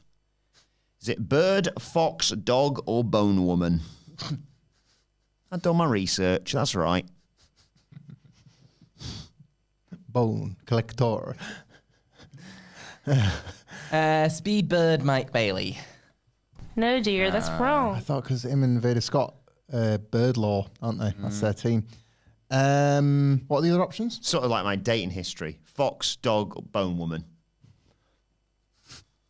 Speaker 1: Is it bird, fox, dog, or bone woman? I've done my research, that's right.
Speaker 3: Bone collector.
Speaker 2: Speedbird Mike Bailey.
Speaker 4: No, dear, that's
Speaker 3: I
Speaker 4: wrong.
Speaker 3: thought because him and Vader Scott, Bird Law, aren't they? That's their team. What are the other options?
Speaker 1: Sort of like my dating history. Fox, dog, or bone woman.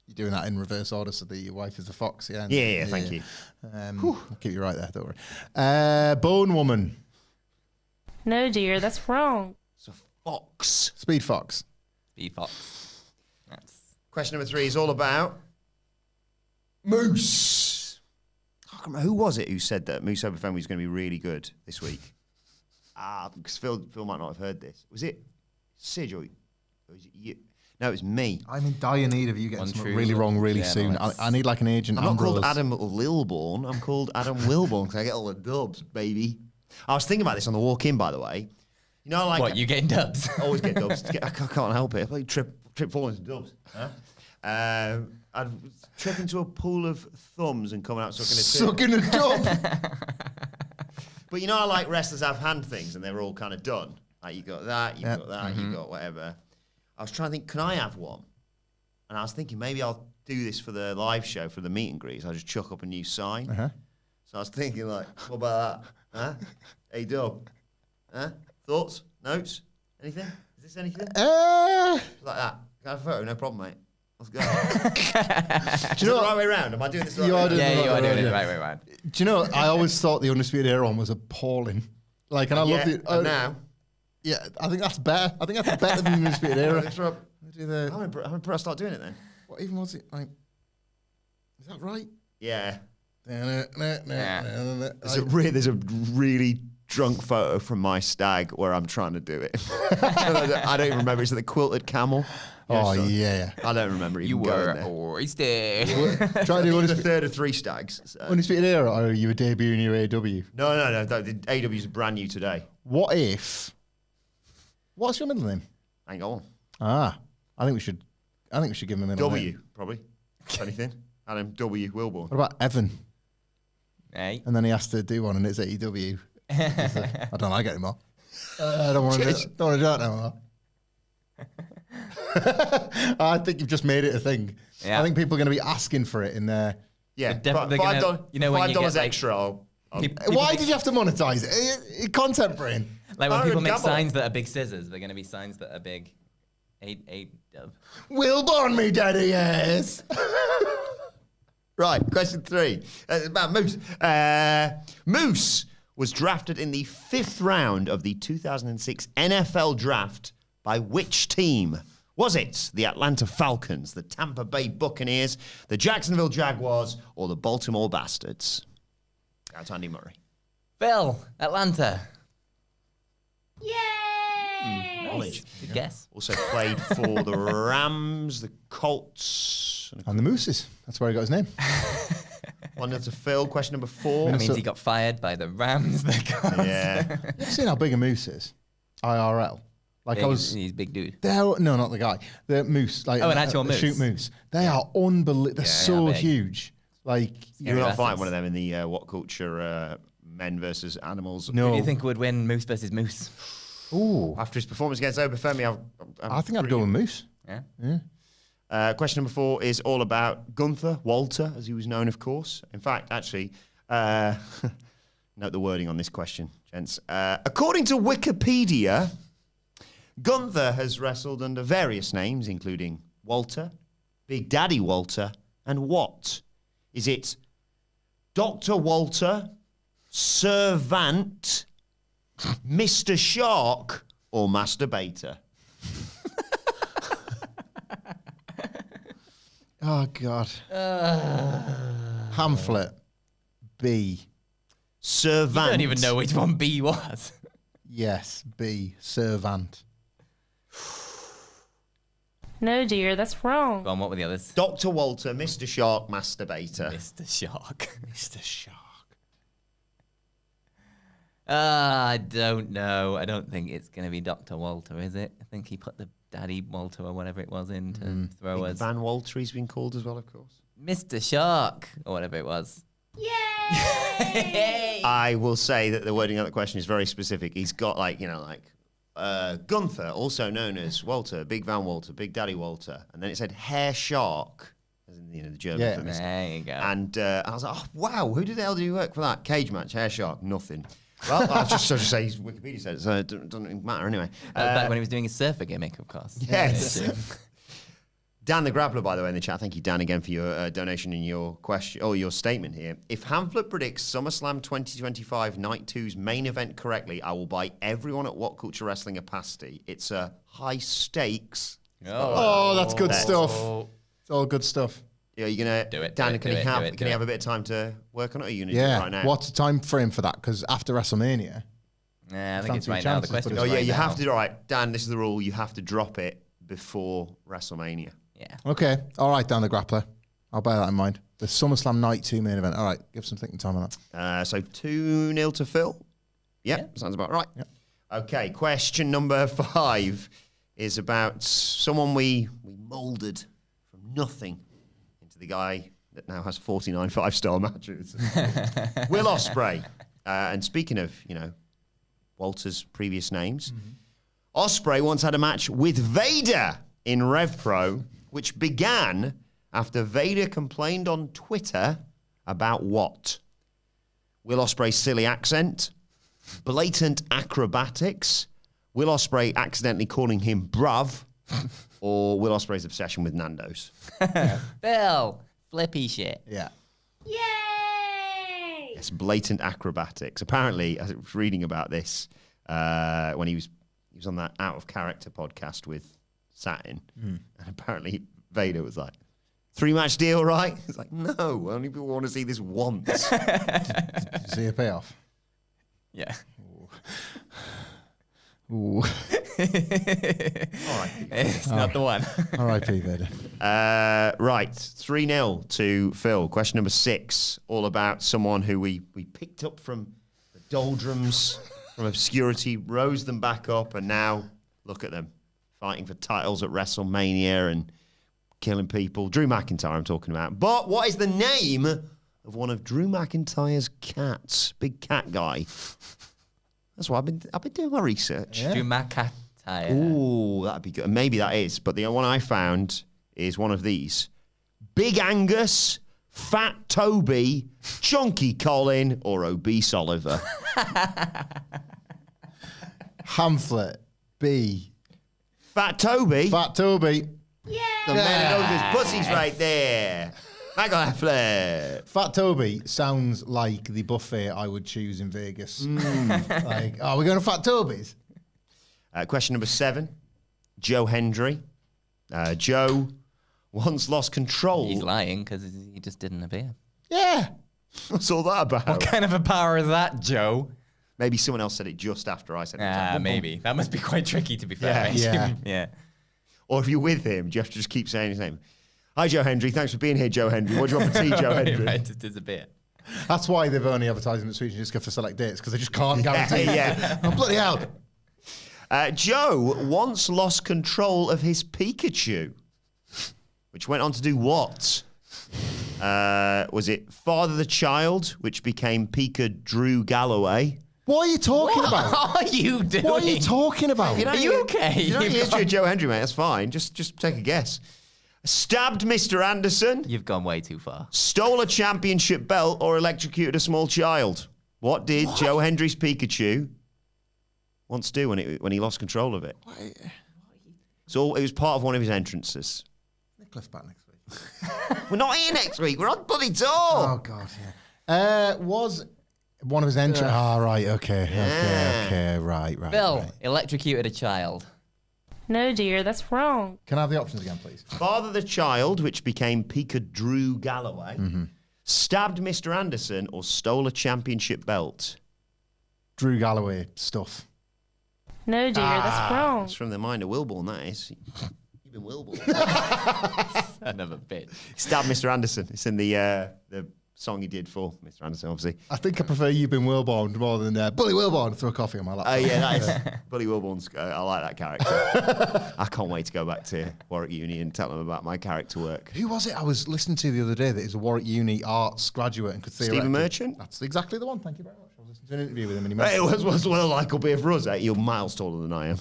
Speaker 3: You're doing that in reverse order so that your wife is a fox, yeah?
Speaker 1: Yeah, thank you.
Speaker 3: I'll keep you right there, don't worry. Bone Woman.
Speaker 4: No, dear, that's wrong.
Speaker 1: So fox.
Speaker 3: Speed Fox.
Speaker 2: Speed Fox. That's...
Speaker 1: Question number 3 is all about Moose. I can't remember, who was it who said that Moose Oberfemi was going to be really good this week? Because Phil might not have heard this. Was it Sid or was it you? No, it was me.
Speaker 3: I'm in dire need of you getting
Speaker 2: One
Speaker 3: something
Speaker 2: true.
Speaker 3: really wrong really
Speaker 2: Yeah,
Speaker 3: soon.
Speaker 2: no,
Speaker 3: I need like an agent.
Speaker 1: I'm not called
Speaker 3: Ambrose.
Speaker 1: Adam Wilbourn. I'm called Adam Wilbourn because I get all the dubs, baby. I was thinking about this on the walk in, by the way. You know, like
Speaker 2: What, you getting dubs?
Speaker 1: I always get dubs. I can't help it. I play trip falling into dubs. Huh? I'd trip into a pool of thumbs and come out sucking a tit.
Speaker 3: Sucking a dub.
Speaker 1: But you know, I like wrestlers have hand things and they're all kind of done. Like you got that, you got that, you got whatever. I was trying to think, can I have one? And I was thinking maybe I'll do this for the live show, for the meet and greets. I'll just chuck up a new sign. So I was thinking, like, what about that? Huh? Hey, Dub. Huh? Thoughts? Notes? Anything? Is this anything? Like that. Can I have a photo? No problem, mate. Let's go. Do you know the right way around? Am I doing this the right way around?
Speaker 2: Yeah, you are doing it the right way around.
Speaker 3: Do you know, I always thought the Undisputed Era one was appalling. Like, and I love it.
Speaker 1: Now?
Speaker 3: Yeah, I think that's better. I think that's better than the Undisputed Era.
Speaker 1: How many I start doing it then?
Speaker 3: What even was it? Like, is that right?
Speaker 1: Yeah.
Speaker 3: There's
Speaker 1: There's a really drunk photo from my stag where I'm trying to do it. I don't even remember. It's the quilted camel.
Speaker 3: Oh, yeah.
Speaker 1: I don't remember even
Speaker 2: You
Speaker 1: going
Speaker 2: were
Speaker 1: there.
Speaker 2: wasted.
Speaker 3: Try to do
Speaker 1: the third of 3 stags. So.
Speaker 3: Undisputed Era, or you were debuting your AW?
Speaker 1: No. The AW's brand new today.
Speaker 3: What's your middle name?
Speaker 1: Hang on.
Speaker 3: I think we should give him a middle name.
Speaker 1: W, probably. If anything. Adam W. Wilbourn.
Speaker 3: What about Evan?
Speaker 2: Hey.
Speaker 3: And then he has to do one, and it's AEW. I don't like it anymore. I don't want to do that anymore. I think you've just made it a thing.
Speaker 2: Yeah.
Speaker 3: I think people are going to be asking for it in there.
Speaker 1: Yeah,
Speaker 2: They're gonna, you know, when you
Speaker 1: $5
Speaker 2: get, like,
Speaker 1: extra. I'll
Speaker 3: Why did you have to monetize it? Content brain.
Speaker 2: Like when people make
Speaker 1: gamble.
Speaker 2: signs that are big scissors, they're going to be signs that are big. Eight dub.
Speaker 3: Wilbourn me, daddy, yes.
Speaker 1: Right, question 3. About Moose. Moose was drafted in the 5th round of the 2006 NFL draft by which team? Was it the Atlanta Falcons, the Tampa Bay Buccaneers, the Jacksonville Jaguars, or the Baltimore Bastards? That's Andy Murray.
Speaker 2: Phil, Atlanta.
Speaker 4: Yay!
Speaker 1: Knowledge.
Speaker 2: Good guess.
Speaker 1: Also played for the Rams, the Colts.
Speaker 3: And the Mooses. That's where he got his name.
Speaker 1: 1-0 to Phil. Question number 4.
Speaker 2: That means he got fired by the Rams.
Speaker 1: Yeah.
Speaker 3: You ever seen how big a moose is? IRL. Like
Speaker 2: He's a big dude.
Speaker 3: No, not the guy. The moose. Like
Speaker 2: Oh, an actual moose.
Speaker 3: Shoot moose. They are unbelievable. They're so
Speaker 2: big.
Speaker 3: huge. Like
Speaker 1: You will not
Speaker 2: bastards.
Speaker 1: find one of them in the WhatCulture men versus animals.
Speaker 3: no.
Speaker 2: Who do you think would win Moose versus Moose?
Speaker 3: Ooh.
Speaker 1: After his performance against Obafemi,
Speaker 3: I think I'd go with moose.
Speaker 2: Yeah.
Speaker 1: Question number 4 is all about Gunther Walter, as he was known, of course. In fact, actually, note the wording on this question, gents. According to Wikipedia, Gunther has wrestled under various names, including Walter, Big Daddy Walter, and what? Is it Dr. Walter, Servant, Mr. Shark, or Masturbator?
Speaker 3: Oh God. Hamflett. B.
Speaker 1: Servant.
Speaker 2: I don't even know which one B was.
Speaker 3: Yes. B. Servant.
Speaker 4: No, dear, that's wrong.
Speaker 2: Go on, what were the others?
Speaker 1: Dr. Walter, Mr. Shark, Masturbator.
Speaker 2: Mr. Shark.
Speaker 3: Mr. Shark.
Speaker 2: I don't know. I don't think it's going to be Dr. Walter, is it? I think he put the Daddy Walter or whatever it was in to throw us.
Speaker 1: Van Walter, he's been called as well, of course.
Speaker 2: Mr. Shark, or whatever it was.
Speaker 4: Yay!
Speaker 1: I will say that the wording of the question is very specific. He's got Gunther, also known as Walter, Big Van Walter, Big Daddy Walter. And then it said Hair Shark, as in the German
Speaker 3: Yeah.
Speaker 1: famous.
Speaker 2: There you go.
Speaker 1: And I was like, oh, wow, who the hell did he work for that? Cage match, Hair Shark, nothing. Well, I'll just say his Wikipedia said it, so it doesn't matter anyway.
Speaker 2: Back when he was doing his surfer gimmick, of course.
Speaker 1: Yes. Dan the Grappler, by the way, in the chat. Thank you, Dan, again for your donation and your question or your statement here. If Hamflett predicts SummerSlam 2025 Night 2's main event correctly, I will buy everyone at WhatCulture Wrestling a pasty. It's a high stakes.
Speaker 3: Oh, that's good stuff. It's all good stuff.
Speaker 1: Yeah, you're gonna
Speaker 2: Do it,
Speaker 1: Dan?
Speaker 2: do it,
Speaker 1: Can
Speaker 2: do
Speaker 1: he
Speaker 2: it,
Speaker 1: have
Speaker 2: do it,
Speaker 1: can
Speaker 2: do
Speaker 1: he
Speaker 2: it.
Speaker 1: have a bit of time to work on it? Or are you gonna do it
Speaker 3: Yeah.
Speaker 1: right now?
Speaker 3: What's the time frame for that? Because after WrestleMania.
Speaker 2: Yeah, I think it's
Speaker 3: Fancy
Speaker 2: right now. The
Speaker 3: chances,
Speaker 2: question
Speaker 3: but
Speaker 1: Oh
Speaker 2: is
Speaker 1: yeah,
Speaker 2: right
Speaker 1: you
Speaker 2: now.
Speaker 1: have to. All right, Dan. This is the rule. You have to drop it before WrestleMania.
Speaker 2: Yeah.
Speaker 3: Okay. All right, Dan the Grappler. I'll bear that in mind. The SummerSlam Night 2 main event. All right. Give some thinking time on that.
Speaker 1: So 2-0 to Phil. Yep, sounds about right.
Speaker 3: Yep.
Speaker 1: Okay, question number 5 is about someone we moulded from nothing into the guy that now has 49 5-star matches. Will Ospreay. And speaking of, Walter's previous names, Ospreay once had a match with Vader in Rev Pro, which began after Vader complained on Twitter about what? Will Ospreay's silly accent, blatant acrobatics, Will Ospreay accidentally calling him bruv, or Will Ospreay's obsession with Nando's?
Speaker 2: Bill, flippy shit.
Speaker 3: Yeah.
Speaker 4: Yay!
Speaker 1: Yes, blatant acrobatics. Apparently, I was reading about this when he was on that Out of Character podcast with Satin, and apparently Vader was like, 3-match deal, right? He's like, no, only people want to see this once.
Speaker 3: Did you see a payoff?
Speaker 2: Yeah.
Speaker 3: Ooh.
Speaker 1: All right.
Speaker 2: It's not the one.
Speaker 3: R.I.P. Vader.
Speaker 1: Right, 3-0 to Phil. Question number 6, all about someone who we picked up from the doldrums, from obscurity, rose them back up, and now look at them, fighting for titles at WrestleMania and killing people. Drew McIntyre I'm talking about. But what is the name of one of Drew McIntyre's cats? Big cat guy. That's why I've been doing my research.
Speaker 3: Yeah.
Speaker 2: Drew McIntyre.
Speaker 1: Ooh, that'd be good. And maybe that is. But the one I found is one of these. Big Angus, Fat Toby, Chunky Colin, or Obese Oliver.
Speaker 3: Hamflett. B.
Speaker 1: Fat Toby?
Speaker 3: Fat Toby.
Speaker 1: The man who knows his pussy's right there. Michael Hamflett.
Speaker 3: Fat Toby sounds like the buffet I would choose in Vegas. Like, are we going to Fat Toby's?
Speaker 1: Question number 7. Joe Hendry. Joe once lost control.
Speaker 2: He's lying because he just didn't appear.
Speaker 3: Yeah.
Speaker 1: What's all that about?
Speaker 2: What kind of a power is that, Joe?
Speaker 1: Maybe someone else said it just after I said it. It was like, boom, boom.
Speaker 2: Maybe. That must be quite tricky, to be fair.
Speaker 3: Yeah.
Speaker 2: Yeah.
Speaker 1: Or if you're with him, do you have to just keep saying his name? Hi, Joe Hendry. Thanks for being here, Joe Hendry. What do you want for tea, Joe Hendry?
Speaker 2: Right, just disappear.
Speaker 3: That's why they've only advertised in the Swedish just go for select dates, because they just can't guarantee.
Speaker 1: Yeah.
Speaker 3: Oh, bloody hell.
Speaker 1: Joe once lost control of his Pikachu, which went on to do what? Was it Father the Child, which became Pika Drew Galloway?
Speaker 3: What are you talking about?
Speaker 2: What are you doing?
Speaker 3: What are you talking about?
Speaker 2: Are you okay?
Speaker 1: You know the history of Joe Hendry, mate. That's fine. Just take a guess. Stabbed Mr. Anderson,
Speaker 2: You've gone way too far.
Speaker 1: stole a championship belt, or electrocuted a small child. What did Joe Hendry's Pikachu once do when he lost control of it? So it was part of one of his entrances.
Speaker 3: Nicholas back next week.
Speaker 1: We're not here next week. We're on bloody tour.
Speaker 3: Oh, God, yeah. Was one of his entrants... right, okay, right.
Speaker 2: Bill,
Speaker 3: right.
Speaker 2: electrocuted a child.
Speaker 4: No, dear, that's wrong.
Speaker 3: Can I have the options again, please?
Speaker 1: Father the Child, which became Pika Drew Galloway, stabbed Mr. Anderson, or stole a championship belt.
Speaker 3: Drew Galloway stuff.
Speaker 4: No, dear, that's wrong.
Speaker 1: It's from the mind of Wilbourn, that is. You've been Wilbourn.
Speaker 2: Another bitch.
Speaker 1: Stabbed Mr. Anderson. It's in the song he did for Mr. Anderson, obviously.
Speaker 3: I think I prefer You've Been Wilbourn more than Bully Wilbourn. Throw coffee on my lap.
Speaker 1: Oh, yeah, that is. Bully Wilbourn's, I like that character. I can't wait to go back to Warwick Uni and tell them about my character work.
Speaker 3: Who was it I was listening to the other day that is a Warwick Uni arts graduate and could theoretically...
Speaker 1: Stephen Merchant?
Speaker 3: That's exactly the one. Thank you very much. I was listening to an interview with him and he
Speaker 1: It
Speaker 3: mentioned...
Speaker 1: was well like a beer for us. You're miles taller than I am.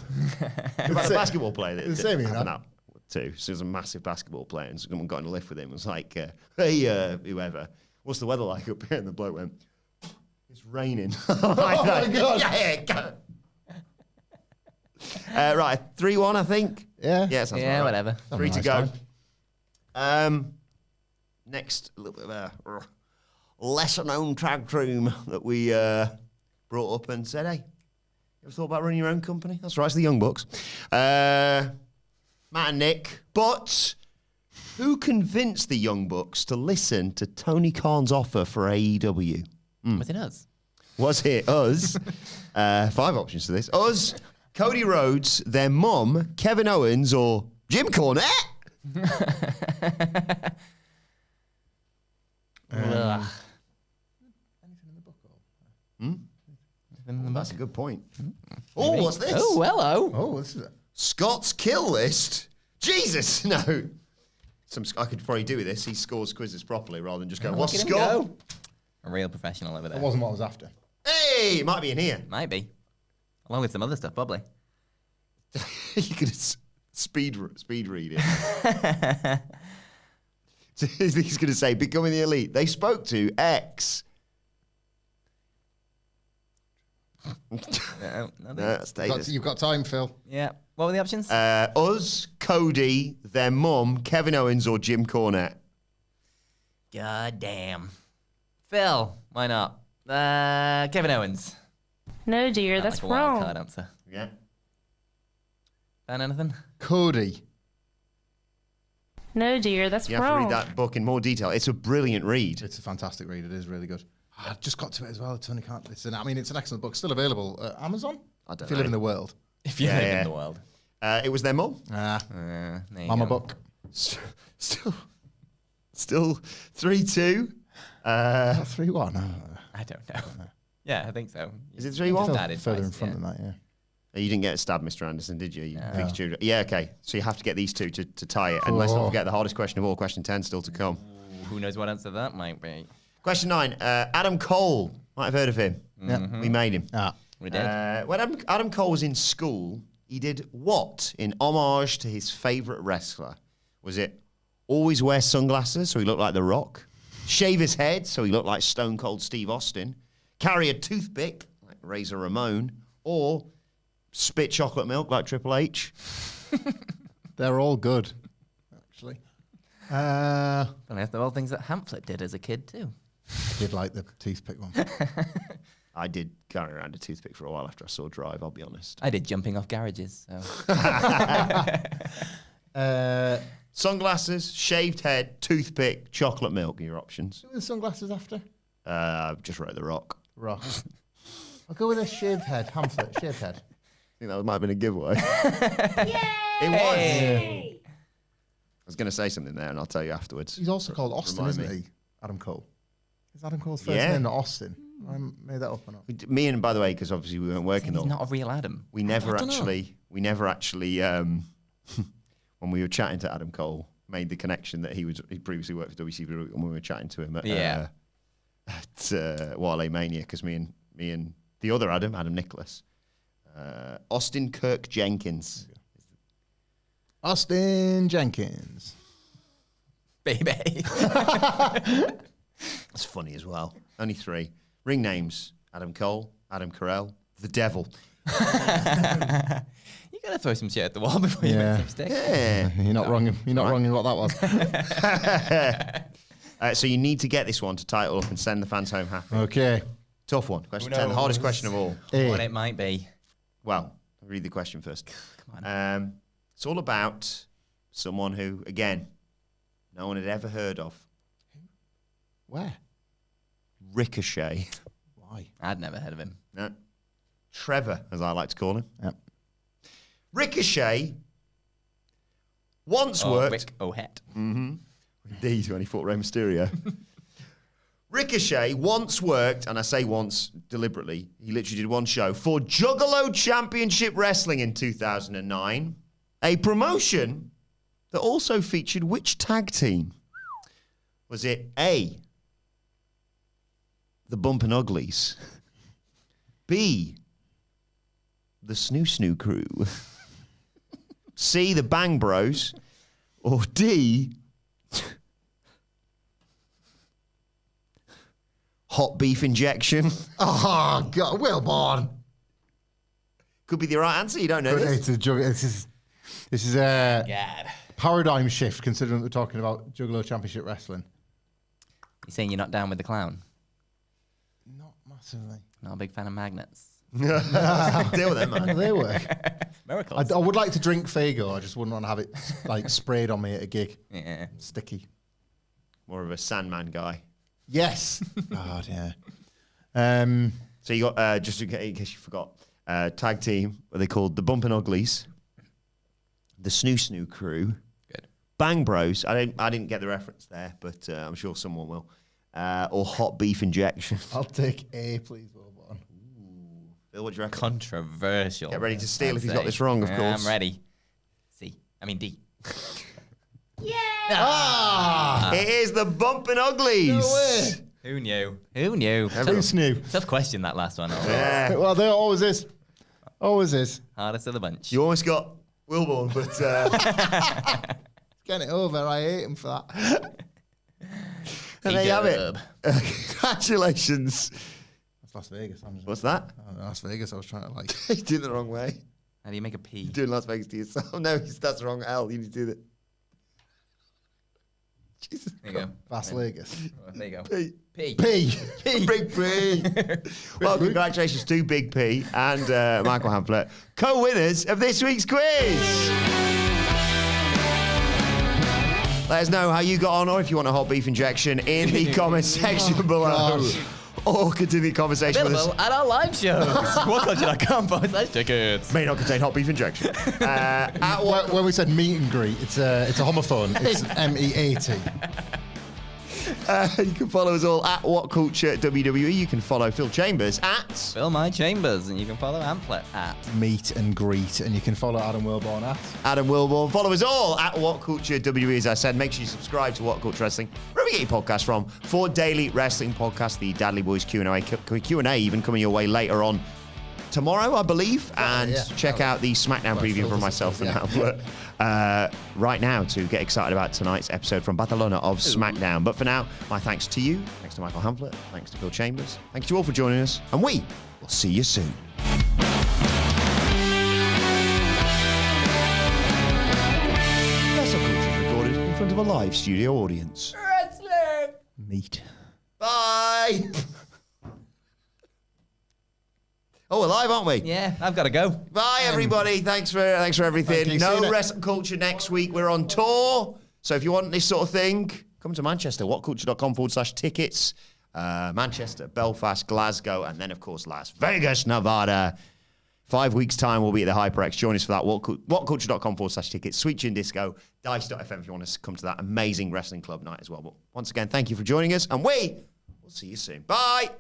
Speaker 1: About a basketball player. That
Speaker 3: the same, you know?
Speaker 1: No, too. So he was a massive basketball player, and someone got in a lift with him. It was like, hey, whoever, what's the weather like up here? And the bloke went, it's raining.
Speaker 3: Oh, my God.
Speaker 1: Yeah. Right, 3-1, I think.
Speaker 3: Yeah.
Speaker 1: Yeah, sounds
Speaker 2: Yeah,
Speaker 1: about right.
Speaker 2: whatever.
Speaker 1: 3 to
Speaker 3: Nice
Speaker 1: go. Next, a little bit of a lesser known tag team that we brought up and said, hey, you ever thought about running your own company? That's right, it's the Young Bucks. Matt and Nick. But who convinced the Young Bucks to listen to Tony Khan's offer for AEW?
Speaker 2: Was it us?
Speaker 1: Was it us? 5 options to this. Us, Cody Rhodes, their mum, Kevin Owens, or Jim Cornette?
Speaker 2: Ugh.
Speaker 1: That's a good point. Oh, what's this?
Speaker 2: Oh, hello.
Speaker 3: Oh, this is
Speaker 1: Scott's kill list. Jesus, no. I could probably do with this. He scores quizzes properly rather than just go, what's
Speaker 2: Look at him
Speaker 1: Scott?
Speaker 2: go. A real professional over there.
Speaker 3: that wasn't what I was after.
Speaker 1: Hey, it might be in here.
Speaker 2: Might be. Along with some other stuff, probably.
Speaker 1: You could speed read it. He's going to say, becoming the elite. They spoke to X.
Speaker 2: No, nothing.
Speaker 1: That's Davis.
Speaker 3: You've got time, Phil.
Speaker 2: Yeah. What were the options?
Speaker 1: Us, Cody, their mum, Kevin Owens, or Jim Cornette.
Speaker 2: God damn. Phil, why not? Kevin Owens.
Speaker 4: No, dear, that's
Speaker 2: like a wild
Speaker 4: wrong.
Speaker 2: card answer.
Speaker 1: Yeah.
Speaker 2: Dan, anything?
Speaker 3: Cody.
Speaker 4: No, dear, that's
Speaker 1: You have to
Speaker 4: wrong.
Speaker 1: read that book in more detail. It's a brilliant read.
Speaker 3: It's a fantastic read. It is really good. I just got to it as well. It's only can't. It's an excellent book. Still available. Amazon.
Speaker 1: I don't
Speaker 3: If you
Speaker 1: know.
Speaker 3: live in the world.
Speaker 2: If you
Speaker 1: Yeah,
Speaker 2: live
Speaker 1: yeah.
Speaker 2: in the world.
Speaker 1: It was their mum.
Speaker 2: There you
Speaker 3: Mama
Speaker 2: go.
Speaker 3: book.
Speaker 1: Still 3-2.
Speaker 3: 3-1.
Speaker 2: I don't know. Yeah, I think so.
Speaker 1: Is it 3-1?
Speaker 2: That is
Speaker 3: Further
Speaker 2: nice,
Speaker 3: in front
Speaker 2: yeah.
Speaker 3: than that, yeah.
Speaker 1: You didn't get a stab, Mr. Anderson, did you? You big student. Yeah, okay. So you have to get these two to tie it. And let's not forget the hardest question of all, question 10, still to come.
Speaker 2: Who knows what answer that might be?
Speaker 1: Question 9. Adam Cole. Might have heard of him.
Speaker 3: Yeah.
Speaker 1: We made him.
Speaker 2: We did.
Speaker 1: When Adam Cole was in school, he did what in homage to his favourite wrestler? Was it always wear sunglasses so he looked like The Rock? Shave his head so he looked like Stone Cold Steve Austin? Carry a toothpick like Razor Ramon? Or spit chocolate milk like Triple H?
Speaker 3: They're all good, actually.
Speaker 2: And that's the old things that Hamflett did as a kid too.
Speaker 3: I did like the toothpick one.
Speaker 1: I did carry around a toothpick for a while after I saw Drive, I'll be honest.
Speaker 2: I did jumping off garages. So.
Speaker 1: Sunglasses, shaved head, toothpick, chocolate milk are your options.
Speaker 3: Who were the sunglasses after?
Speaker 1: Just wrote The Rock.
Speaker 3: Rock. I'll go with a shaved head. Hamflett, shaved head.
Speaker 1: I think that might have been a giveaway. It was. I was going to say something there, and I'll tell you afterwards.
Speaker 3: He's also called Austin,
Speaker 1: Remind
Speaker 3: isn't
Speaker 1: me.
Speaker 3: he? Adam Cole. Is Adam Cole's first
Speaker 1: Yeah.
Speaker 3: name not Austin? I made that up or not?
Speaker 1: Me and, by the way, because obviously we weren't working
Speaker 2: He's
Speaker 1: on,
Speaker 2: not a real Adam.
Speaker 1: we never actually, when we were chatting to Adam Cole, made the connection that he previously worked for WCW, and we were chatting to him at Wale Mania, because me and the other Adam Nicholas, Austin Kirk Jenkins.
Speaker 3: Austin Jenkins.
Speaker 2: Baby.
Speaker 1: That's funny as well. Only 3. Ring names: Adam Cole, Adam Carell, the Devil.
Speaker 2: You gotta throw some shit at the wall before you make some stick.
Speaker 1: Yeah.
Speaker 3: You're not wrong. You're not wrong in what that was.
Speaker 1: So you need to get this one to title up and send the fans home happy.
Speaker 3: Okay.
Speaker 1: Tough one. Question 10, hardest question of all.
Speaker 2: What it might be.
Speaker 1: Well, I'll read the question first.
Speaker 2: Come on.
Speaker 1: It's all about someone who, again, no one had ever heard of.
Speaker 3: Where?
Speaker 1: Ricochet.
Speaker 3: Why?
Speaker 2: I'd never heard of him.
Speaker 1: No. Trevor, as I like to call him.
Speaker 3: Yep.
Speaker 1: Ricochet once worked...
Speaker 2: Rick O'Het.
Speaker 1: Indeed, when he fought Rey Mysterio. Ricochet once worked, and I say once deliberately, he literally did one show, for Juggalo Championship Wrestling in 2009, a promotion that also featured which tag team? Was it A, the Bumpin' Uglies, B, the Snoo Snoo Crew, C, the Bang Bros, or D, Hot Beef Injection?
Speaker 3: Oh, God. Wilbourn.
Speaker 1: Could be the right answer. You don't know this.
Speaker 3: It's a this is a
Speaker 2: God.
Speaker 3: paradigm shift, considering that we're talking about Juggalo Championship Wrestling.
Speaker 2: You saying you're not down with the clown?
Speaker 3: Not massively.
Speaker 2: Not a big fan of magnets.
Speaker 1: Deal with them,
Speaker 3: How do
Speaker 1: man.
Speaker 3: they work?
Speaker 2: Miracles.
Speaker 3: I would like to drink Fago. I just wouldn't want to have it like sprayed on me at a gig.
Speaker 2: Yeah.
Speaker 3: Sticky.
Speaker 1: More of a Sandman guy.
Speaker 3: Yes. God, yeah.
Speaker 1: So you got, just in case you forgot, tag team, what they called the Bumpin' Uglies, the Snoo Snoo Crew,
Speaker 2: Good.
Speaker 1: Bang Bros. I didn't get the reference there, but I'm sure someone will. Or Hot Beef Injection.
Speaker 3: I'll take A, please, Wilbourn.
Speaker 1: Bill, what do you reckon?
Speaker 2: Controversial.
Speaker 1: Get ready to steal
Speaker 2: I'd
Speaker 1: if he's got
Speaker 2: say.
Speaker 1: this wrong, of course.
Speaker 2: I'm ready. D.
Speaker 1: It is the Bumpin' Uglies.
Speaker 2: Who knew? Who knew?
Speaker 3: Who's new?
Speaker 2: Tough question, that last one.
Speaker 1: Yeah.
Speaker 3: Well, there always is. Always is.
Speaker 2: Hardest of the bunch.
Speaker 1: You almost got Wilbourn, but
Speaker 3: Get it over. I hate him for that.
Speaker 1: and there you have it.
Speaker 2: Dub.
Speaker 1: Congratulations.
Speaker 3: That's Las Vegas.
Speaker 1: What's that?
Speaker 3: Las Vegas. I was trying to like.
Speaker 1: You're doing it the wrong way.
Speaker 2: How do you make a P?
Speaker 1: You're doing Las Vegas to yourself. No, that's the wrong L. You need to do that. Jesus.
Speaker 2: There you go.
Speaker 3: Las Vegas.
Speaker 2: There you go.
Speaker 1: P.
Speaker 2: P.
Speaker 3: P.
Speaker 1: Big P. Well, congratulations to Big P and Michael Hamflett, co-winners of this week's quiz. Let us know how you got on, or if you want a hot beef injection in the comment section below.
Speaker 3: gosh.
Speaker 1: Or continue the conversation with us.
Speaker 2: Available at our live shows. WhatCulture.com/tickets.
Speaker 1: May not contain hot beef injection. At what?
Speaker 3: When we said meet and greet, it's a homophone. It's MEAT.
Speaker 1: You can follow us all at WhatCulture WWE. You can follow Phil Chambers at
Speaker 2: Fill my chambers, and you can follow Hamflett at.
Speaker 3: Meet and greet, and you can follow Adam Wilbourn at.
Speaker 1: Adam Wilbourn. Follow us all at WhatCulture WWE. As I said, make sure you subscribe to WhatCulture Wrestling, wherever you get your podcast from, for daily wrestling podcasts. The Dadley Boys Q&A even coming your way later on tomorrow, I believe. And check out the SmackDown preview from myself and Hamflett right now to get excited about tonight's episode from Barcelona of SmackDown. But for now, my thanks to you, thanks to Michael Hamflett, thanks to Phil Chambers. Thank you to all for joining us, and we will see you soon. WrestleCulture is recorded in front of a live studio audience.
Speaker 2: Wrestling!
Speaker 3: Meet.
Speaker 1: Bye! Oh, we're live, aren't we?
Speaker 2: Yeah, I've got to go.
Speaker 1: Bye, everybody. Thanks for everything.
Speaker 3: Thank you,
Speaker 1: No
Speaker 3: Cena.
Speaker 1: WrestleCulture next week. We're on tour. So if you want this sort of thing, come to Manchester. WhatCulture.com/tickets. Manchester, Belfast, Glasgow, and then, of course, Las Vegas, Nevada. 5 weeks' time, we'll be at the HyperX. Join us for that. WhatCulture.com/tickets. Sweet Chin Disco. Dice.fm if you want to come to that amazing wrestling club night as well. But once again, thank you for joining us, and we will see you soon. Bye.